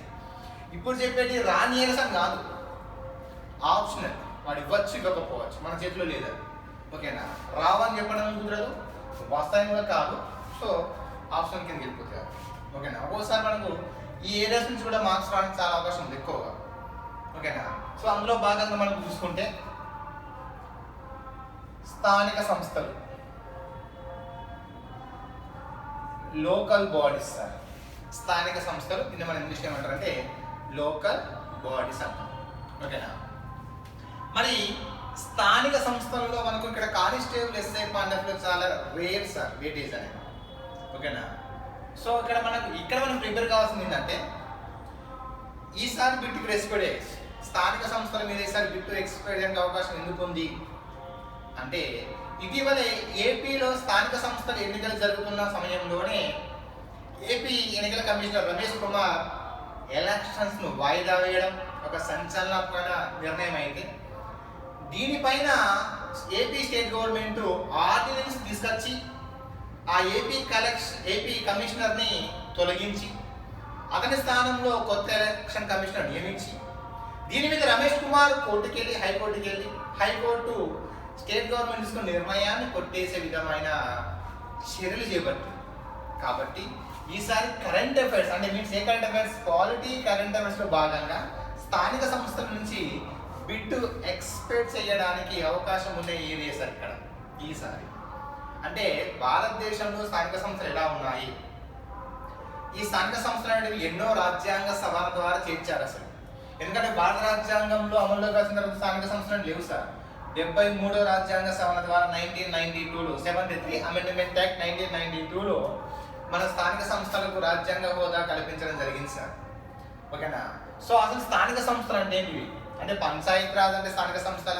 ఇప్పుడు చెప్పేది రాని ఏరియాస్ అని కాదు, ఆప్షనల్. వాడు ఇవ్వచ్చు, ఇవ్వకపోవచ్చు, మన చేతిలో లేదు. ఓకేనా? రావని చెప్పడం కుదరదు, వాస్తవం కూడా కాదు. సో ఆప్షన్ కింద వెళ్ళిపోతారు. ఓకేనా? ఒక్కోసారి మనకు ఈ ఏరియాస్ నుంచి కూడా మార్క్స్ రావడానికి చాలా అవకాశం ఉంది ఎక్కువగా. ఓకేనా? సో అందులో భాగంగా మనం చూసుకుంటే స్థానిక సంస్థలు, లోకల్ బాడీస్ సార్. స్థానిక సంస్థలు దీన్ని మనం ఇంగ్లీష్లో ఏమంటారంటే లోకల్ బాడీస్ అంటాం. ఓకేనా? మరి స్థానిక సంస్థలలో మనకు ఇక్కడ కానిస్టేబుల్, ఎస్ఐ, పాండవులు చాలా రేర్ సార్ వేటేజ్ అనేది. ఓకేనా? సో ఇక్కడ మనం ప్రిపేర్ కావాల్సింది ఏంటంటే ఈసారి బిట్ ఇక్కడ ఎక్స్పెక్ట్ చేయొచ్చు. స్థానిక సంస్థల మీద ఈసారి బిట్ ఎక్స్పెక్ట్ చేయడానికి అవకాశం ఎందుకు ఉంది అంటే ఇటీవలే ఏపీలో స్థానిక సంస్థల ఎన్నికలు జరుగుతున్న సమయంలోనే ఏపీ ఎన్నికల కమిషనర్ రమేష్ కుమార్ ఎలక్షన్స్ను వాయిదా వేయడం ఒక సంచలనాత్మక నిర్ణయం అయితే దీనిపైన ఏపీ స్టేట్ గవర్నమెంట్ ఆర్డినెన్స్ తీసుకొచ్చి ఆ ఏపీ కమిషనర్ని తొలగించి అతని స్థానంలో కొత్త ఎలక్షన్ కమిషనర్ నియమించి దీని మీద రమేష్ కుమార్ కోర్టుకెళ్ళి హైకోర్టు స్టేట్ గవర్నమెంట్ తీసుకున్న నిర్ణయాన్ని కొట్టేసే విధమైన చర్యలు చేపట్టింది. కాబట్టి ఈసారి కరెంట్ అఫైర్స్ అంటే means a current affairs, polity current అఫైర్స్లో భాగంగా స్థానిక సంస్థల నుంచి బిట్ ఎక్స్పెక్ట్ చేయడానికి అవకాశం ఉన్న ఏరియా సార్ ఇక్కడ ఈసారి. అంటే భారతదేశంలో స్థానిక సంస్థలు ఎలా ఉన్నాయి, ఈ స్థానిక సంస్థలు అనేవి ఎన్నో రాజ్యాంగ సవరణ ద్వారా చేర్చారు అసలు. ఎందుకంటే భారత రాజ్యాంగంలో అమల్లోకి వచ్చిన తర్వాత స్థానిక సంస్థలు లేవు సార్. 73వ రాజ్యాంగ సవరణ ద్వారా 1992లో 73 అమెండ్మెంట్ యాక్ట్ 1992లో మన స్థానిక సంస్థలకు రాజ్యాంగ హోదా కల్పించడం జరిగింది సార్. ఓకేనా? సో అసలు స్థానిక సంస్థలు అంటే ఏంటివి అంటే పంచాయత్ రాజ్ అంటే స్థానిక సంస్థల,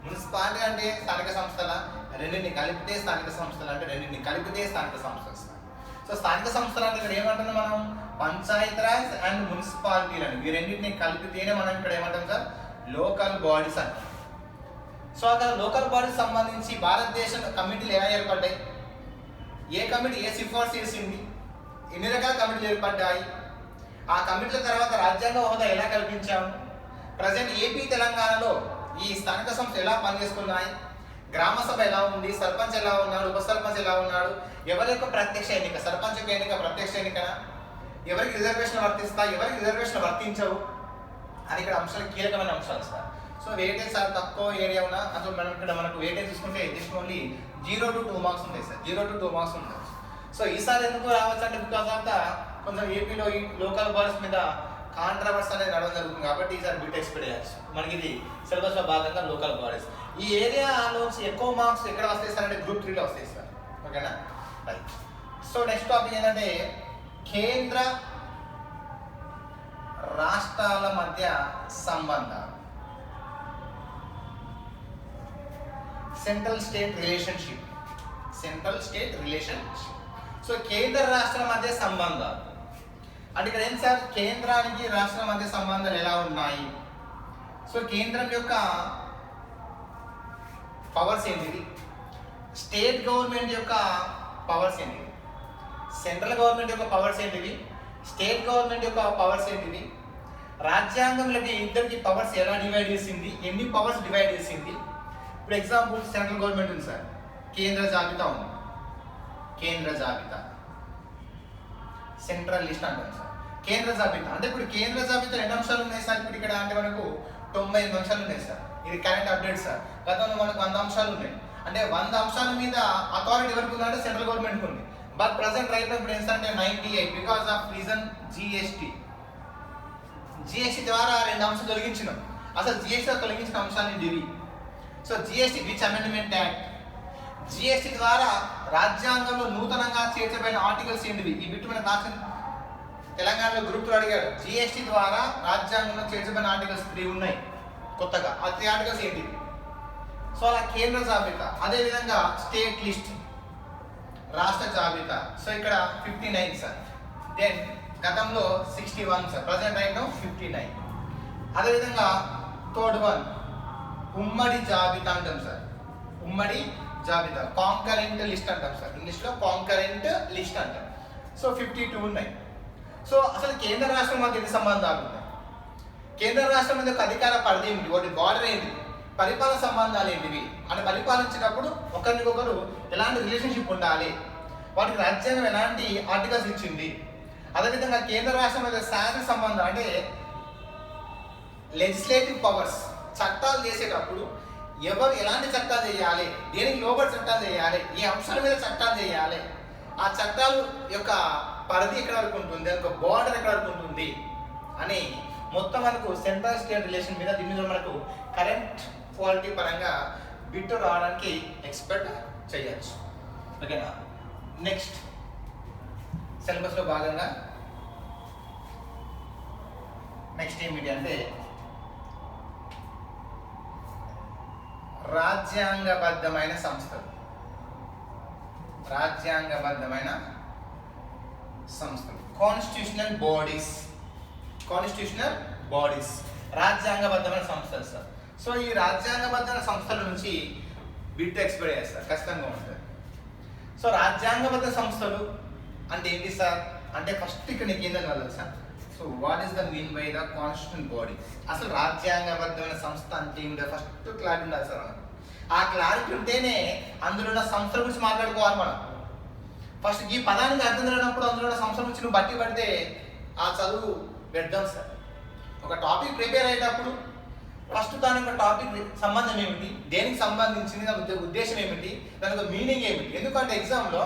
మున్సిపాలిటీ అంటే స్థానిక సంస్థల, రెండింటిని కలిపితే స్థానిక సంస్థలు అంటే రెండింటిని కలిపితే స్థానిక సంస్థలు. సో స్థానిక సంస్థలు అంటే ఇక్కడ ఏమంటున్నాం మనం, పంచాయత్ రాజ్ అండ్ మున్సిపాలిటీలను ఈ రెండింటిని కలిపితేనే మనం ఇక్కడ ఏమంటాం సార్ లోకల్ బాడీస్ అంటాం. సో అక్కడ లోకల్ బాడీస్ సంబంధించి భారతదేశం కమిటీలు ఎలా ఏర్పడ్డాయి, ఏ కమిటీ ఏ సిఫార్సు చేసింది, ఎన్ని రకాల కమిటీలు ఏర్పడ్డాయి, ఆ కమిటీల తర్వాత రాజ్యాంగ హోదా ఎలా కల్పించాము, ప్రజెంట్ ఏపీ తెలంగాణలో ఈ స్థానిక సంస్థలు ఎలా పనిచేస్తున్నాయి, గ్రామ సభ ఎలా ఉంది, సర్పంచ్ ఎలా ఉన్నాడు, ఉప సర్పంచ్ ఎలా ఉన్నాడు, ఎవరి యొక్క ప్రత్యక్ష ఎన్నిక, సర్పంచ్ యొక్క ఎన్నిక ప్రత్యక్ష ఎన్నికనా, ఎవరికి రిజర్వేషన్ వర్తిస్తాయి, ఎవరికి రిజర్వేషన్ వర్తించవు అని ఇక్కడ అంశాలు కీలకమైన అంశాలు సార్. సో వెయిటేజ్ చాలా తక్కువ ఏరియా ఉన్నా అసలు మనం ఇక్కడ మనకు వెయిటేజ్ చూసుకుంటే జస్ట్ ఓన్లీ 0 to 2 మార్క్స్ ఉంటాయి సార్. 0 to 2 మార్క్స్ ఉంటాయి. సో ఈసారి ఎందుకు రావచ్చు అంటే బికాస్ ఆఫ్ ద కొంచెం ఏపీలో ఈ లోకల్ బాడీస్ మీద కాంట్రవర్సీ అనేది నడవడం జరుగుతుంది కాబట్టి ఈసారి బిట్ ఎక్స్పెక్ట్ చేయొచ్చు. మనకి ఇది సిలబస్లో భాగంగా లోకల్ బాడీస్. ఈ ఏరియాలోంచి ఎక్కువ మార్క్స్ ఎక్కడ వస్తాయి సార్ అంటే గ్రూప్ 3లో వస్తాయి సార్. ఓకేనా? రైట్. సో నెక్స్ట్ టాపిక్ ఏంటంటే కేంద్ర రాష్ట్రాల మధ్య సంబంధాలు, సెంట్రల్ స్టేట్ రిలేషన్షిప్. సో కేంద్ర రాష్ట్రాల మధ్య సంబంధాలు అంటే ఇక్కడ ఏం సార్, కేంద్రానికి రాష్ట్రాల మధ్య సంబంధాలు ఎలా ఉన్నాయి? సో కేంద్రం యొక్క పవర్స్ ఏంటిది, స్టేట్ గవర్నమెంట్ యొక్క పవర్స్ ఏంటివి, సెంట్రల్ గవర్నమెంట్ యొక్క పవర్స్ ఏంటివి, స్టేట్ గవర్నమెంట్ యొక్క పవర్స్ ఏంటివి, రాజ్యాంగంలోకి ఇద్దరికి పవర్స్ ఎలా డివైడ్ చేసింది, ఎన్ని పవర్స్ డివైడ్ చేసింది. ఇప్పుడు ఎగ్జాంపుల్ సెంట్రల్ గవర్నమెంట్ ఉంది సార్, కేంద్ర జాబితా ఉంది, కేంద్ర జాబితా, సెంట్రల్ లిస్ట్ అంటాం సార్. కేంద్ర జాబితా అంటే ఇప్పుడు కేంద్ర జాబితా ఎన్ని అంశాలు ఉన్నాయి సార్? ఇప్పుడు ఇక్కడ అంటే మనకు 98 అంశాలు ఉన్నాయి సార్. ఇది కరెంట్ అప్డేట్ సార్. గతంలో మనకు 100 అంశాలు ఉన్నాయి. అంటే 100 అంశాల మీద అథారిటీ ఎవరికి ఉందంటే సెంట్రల్ గవర్నమెంట్ ఉంది. బట్ ప్రజెంట్ రైట్ ఇప్పుడు ఎంత అంటే 98 బికాస్ ఆఫ్ రీజన్ జిఎస్టీ ద్వారా 2 అంశాలు తొలగించినాం. అసలు జిఎస్టీ తొలగించిన అంశాలు ఇవి. So GST which amendment act, GST ద్వారా రాజ్యాంగంలో నూతనంగా చేర్చబడిన ఆర్టికల్స్ ఏంటివి? ఈ బిట్టు మన రాసిన తెలంగాణలో గ్రూప్లో అడిగాడు. జిఎస్టీ ద్వారా రాజ్యాంగంలో చేర్చబడిన ఆర్టికల్స్ 3 ఉన్నాయి కొత్తగా. ఆ 3 ఆర్టికల్స్ ఏంటివి? సో అలా కేంద్ర జాబితా. అదేవిధంగా స్టేట్ లిస్ట్, రాష్ట్ర జాబితా. సో ఇక్కడ 59 సార్. దెన్ గతంలో 61 సార్. Present right 59. అదేవిధంగా థర్డ్ వన్ ఉమ్మడి జాబితా అంటాం సార్. ఉమ్మడి జాబితా, కాంకరెంట్ లిస్ట్ అంటాం సార్. ఇంగ్లీష్లో కాంకరెంట్ లిస్ట్ అంటాం. సో 52 ఉన్నాయి. సో అసలు కేంద్ర రాష్ట్రం మధ్య ఎన్ని సంబంధాలు ఉన్నాయి? కేంద్ర రాష్ట్రం మధ్య ఒక అధికార పరిధి ఏంటి, వాటి బార్డర్ ఏంటి, పరిపాలన సంబంధాలు ఏంటివి అంటే పరిపాలించేటప్పుడు ఒకరికొకరు ఎలాంటి రిలేషన్షిప్ ఉండాలి, వాటికి రాజ్యాంగం ఎలాంటి ఆర్టికల్స్ ఇచ్చింది. అదేవిధంగా కేంద్ర రాష్ట్రం మధ్య శాసన సంబంధం అంటే లెజిస్లేటివ్ పవర్స్, చట్టాలు చేసేటప్పుడు ఎవరు ఎలాంటి చట్టాలు చేయాలి, దేనికి లోబడి చట్టాలు చేయాలి, ఏ అంశాల మీద చట్టాలు చేయాలి, ఆ చట్టాలు యొక్క పరిధి ఎక్కడ వరకు ఉంటుంది, దాని యొక్క బార్డర్ ఎక్కడ వరకు ఉంటుంది అని మొత్తం మనకు సెంట్రల్ స్టేట్ రిలేషన్ మీద దీని మీద మనకు కరెంట్ క్వాలిటీ పరంగా బిట్టు రావడానికి ఎక్స్పెక్ట్ చేయొచ్చు. ఓకేనా? నెక్స్ట్ సిలబస్లో భాగంగా నెక్స్ట్ ఏమిటి అంటే రాజ్యాంగబద్ధమైన సంస్థలు. రాజ్యాంగబద్ధమైన సంస్థలు, కాన్స్టిట్యూషనల్ బాడీస్, రాజ్యాంగబద్ధమైన సంస్థలు సార్. సో ఈ రాజ్యాంగబద్ధమైన సంస్థల నుంచి బిట్ ఎక్స్పెక్ట్ చేస్తారు, ఖచ్చితంగా ఉంటుంది. సో రాజ్యాంగబద్ధ సంస్థలు అంటే ఏంటి సార్ అంటే ఫస్ట్ ఇక్కడ నీకు ఏందని వెళ్ళదు sir. So what is the mean by the constitutional body? అసలు రాజ్యాంగబద్ధమైన సంస్థ అంటే ఏమిటో ఫస్ట్ క్లారిటీ ఉండాలి సార్ మనకు. ఆ క్లారిటీ ఉంటేనే అందులో ఉన్న సంస్థల గురించి మాట్లాడుకోవాలి మనం. ఫస్ట్ ఈ పదానికి అర్థం తెలియనప్పుడు అందులో ఉన్న సంస్థల గురించి నువ్వు బట్టి పడితే ఆ చదువు వ్యర్థం సార్. ఒక టాపిక్ ప్రిపేర్ అయ్యేటప్పుడు ఫస్ట్ దాని యొక్క టాపిక్ సంబంధం ఏమిటి, దేనికి సంబంధించింది, దాని ఉద్దేశం ఏమిటి, దాని యొక్క మీనింగ్ ఏమిటి. ఎందుకంటే ఎగ్జామ్లో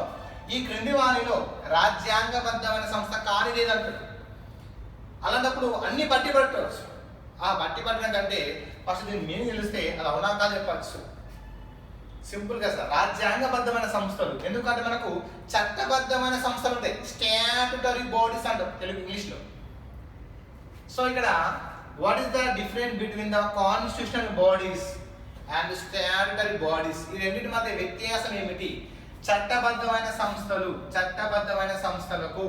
ఈ క్రింది వాణిలో రాజ్యాంగబద్ధమైన సంస్థ కాని లేదంటాడు. అలాంటప్పుడు అన్ని బట్టి పట్టవచ్చు. ఆ బట్టి పట్టడం కంటే ఫస్ట్ దీని మీనింగ్ తెలిస్తే అది అవునా కాదు చెప్పచ్చు. సింపుల్గా సార్ రాజ్యాంగబద్ధమైన సంస్థలు, ఎందుకంటే మనకు చట్టబద్ధమైన సంస్థలు ఉంటాయి, స్టాట్యుటరీ బాడీస్ అంటాం తెలుగు ఇంగ్లీష్లో. సో ఇక్కడ what is the difference between the constitutional bodies and statutory bodies? ఈ రెండింటి మధ్య వ్యత్యాసం ఏమిటి? చట్టబద్ధమైన సంస్థలకు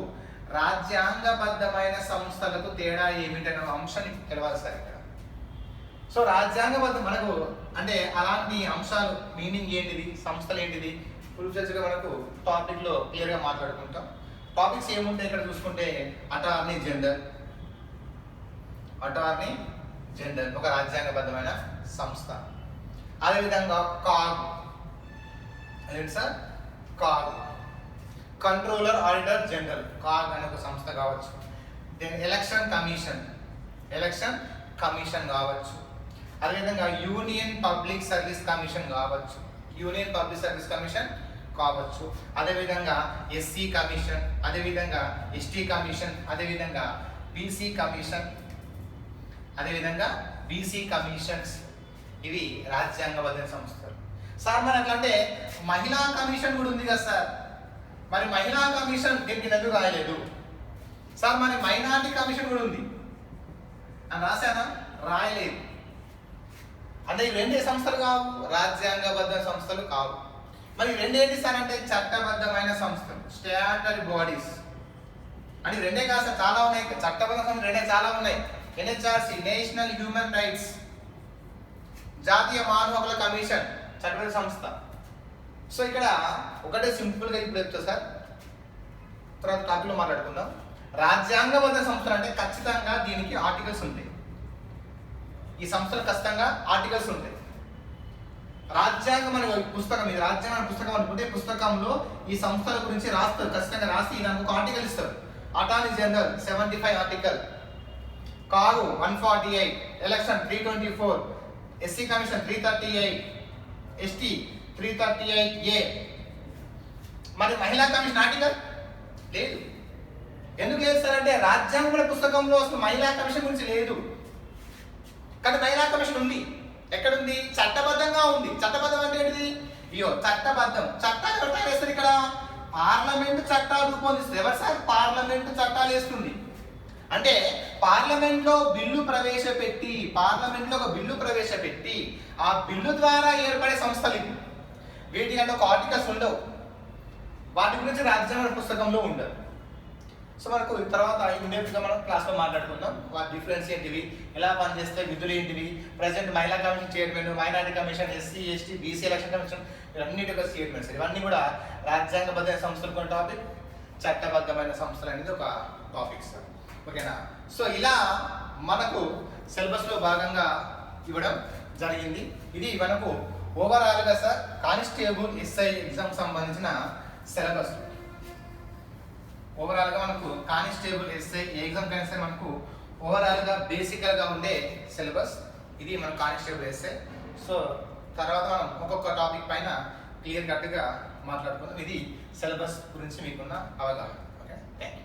రాజ్యాంగబద్ధమైన సంస్థలకు తేడా ఏమిటనే అంశాన్ని తెలవాలి సార్ ఇక్కడ. సో రాజ్యాంగబద్ధ మనకు అంటే అలాంటి అంశాలు మీనింగ్ ఏంటిది, సంస్థలు ఏంటిది, ఫుల్ ఫ్లెడ్జ్గా మనకు టాపిక్లో క్లియర్గా మాట్లాడుకుంటాం. టాపిక్స్ ఏముంటాయి ఇక్కడ చూసుకుంటే అటార్నీ జనరల్ ఒక రాజ్యాంగబద్ధమైన సంస్థ. అదేవిధంగా కాగ్ ఏంటి sir, CAG controller auditor general, CAG అనే ఒక సంస్థ కావచ్చు. దెన్ ఎలక్షన్ కమిషన్ కావచ్చు. అదేవిధంగా యూనియన్ పబ్లిక్ సర్వీస్ కమిషన్ కావచ్చు. అదేవిధంగా ఎస్సీ కమిషన్, అదేవిధంగా ఎస్టీ కమిషన్, అదేవిధంగా బీసీ కమిషన్స్. ఇవి రాజ్యాంగబద్ధ సంస్థలు. సార్ మరి అట్లంటే మహిళా కమిషన్ కూడా ఉంది కదా సార్, మరి మహిళా కమిషన్ దీనికి ఎందుకు రాయలేదు సార్? మరి మైనారిటీ కమిషన్ కూడా ఉంది, అని రాశానా? రాయలేదు. అంటే ఈ రెండు సంస్థలు కావు, రాజ్యాంగబద్ధ సంస్థలు కావు. మరి రెండు ఏంటి సార్ అంటే చట్టబద్ధమైన సంస్థలు, స్టాట్యూటరీ బాడీస్. అని రెండే కాదు సార్, చాలా ఉన్నాయి. చట్టబద్ధ సంస్థలు రెండే చాలా ఉన్నాయి. ఎన్హెచ్ఆర్సి, నేషనల్ హ్యూమన్ రైట్స్, జాతీయ మానవ హక్కుల కమిషన్, చట్టబద్ధ సంస్థ. సో ఇక్కడ ఒకటే సింపుల్గా ఇప్పుడు చెప్తా సార్, తర్వాత టాపిక్లో మాట్లాడుకుందాం. రాజ్యాంగబద్ధ సంస్థలు అంటే ఖచ్చితంగా దీనికి ఆర్టికల్స్ ఉంటాయి. ఈ సంస్థలు ఖచ్చితంగా ఆర్టికల్స్ ఉంటాయి. రాజ్యాంగం అనే పుస్తకం, ఇది రాజ్యాంగం అనే పుస్తకం అనుకుంటే పుస్తకంలో ఈ సంస్థల గురించి రాస్తారు, ఖచ్చితంగా రాసి దానికి ఒక ఆర్టికల్ ఇస్తారు. Attorney general 75 article, car 148, election 324, SC commission 338, ST 338A. మరి మహిళా కమిషన్ ఆర్టికల్ లేదు. ఎందుకు లేదు సార్ అంటే రాజ్యాంగ పుస్తకంలో అసలు మహిళా కమిషన్ గురించి లేదు. కానీ మహిళా కమిషన్ ఉంది. ఎక్కడుంది? చట్టబద్ధంగా ఉంది. చట్టబద్ధం అంటే ఏంటిది? ఇయో చట్టబద్ధం. చట్టాలు ఎవరు తయారు చేస్తారు? ఇక్కడ పార్లమెంట్ చట్టాలు రూపొందిస్తుంది. ఎవరు సార్? పార్లమెంట్ చట్టాలు వేస్తుంది. అంటే పార్లమెంట్లో బిల్లు ప్రవేశపెట్టి, పార్లమెంట్లో ఒక బిల్లు ప్రవేశపెట్టి ఆ బిల్లు ద్వారా ఏర్పడే సంస్థలు ఇవి. వీటి అంటే ఒక ఆర్టికల్స్ ఉండవు. వాటి గురించి రాజ్యాంగ పుస్తకంలో ఉండదు. సో మనకు తర్వాత ఇమీడియట్గా మనం క్లాస్లో మాట్లాడుకుందాం. వాటి డిఫరెన్స్ ఏంటివి, ఎలా పనిచేస్తే, విధులు ఏంటివి, ప్రజెంట్ మహిళా commission chairman, minority commission, SC ST BC election commission, ఇవన్నిటి యొక్క చైర్మన్స్. ఇవన్నీ కూడా రాజ్యాంగబద్ధ సంస్థలు కొన్ని టాపిక్, చట్టబద్ధమైన సంస్థలు అనేది ఒక టాపిక్ సార్. ఓకేనా? సో ఇలా మనకు సిలబస్లో భాగంగా ఇవ్వడం జరిగింది. ఇది మనకు ఓవరాల్గా సార్ కానిస్టేబుల్ ఎస్ఐ ఎగ్జామ్ సంబంధించిన సిలబస్. ఓవరాల్గా మనకు కానిస్టేబుల్ ఎస్ఐ ఏ ఎగ్జామ్ కైనా సరే మనకు ఓవరాల్గా బేసికల్గా ఉండే సిలబస్ ఇది మన కానిస్టేబుల్ ఎస్ఐ. సో తర్వాత మనం ఒక్కొక్క టాపిక్ పైన క్లియర్ కట్గా మాట్లాడుకుందాం. ఇది సిలబస్ గురించి మీకున్న అవగాహన. Okay, thank you.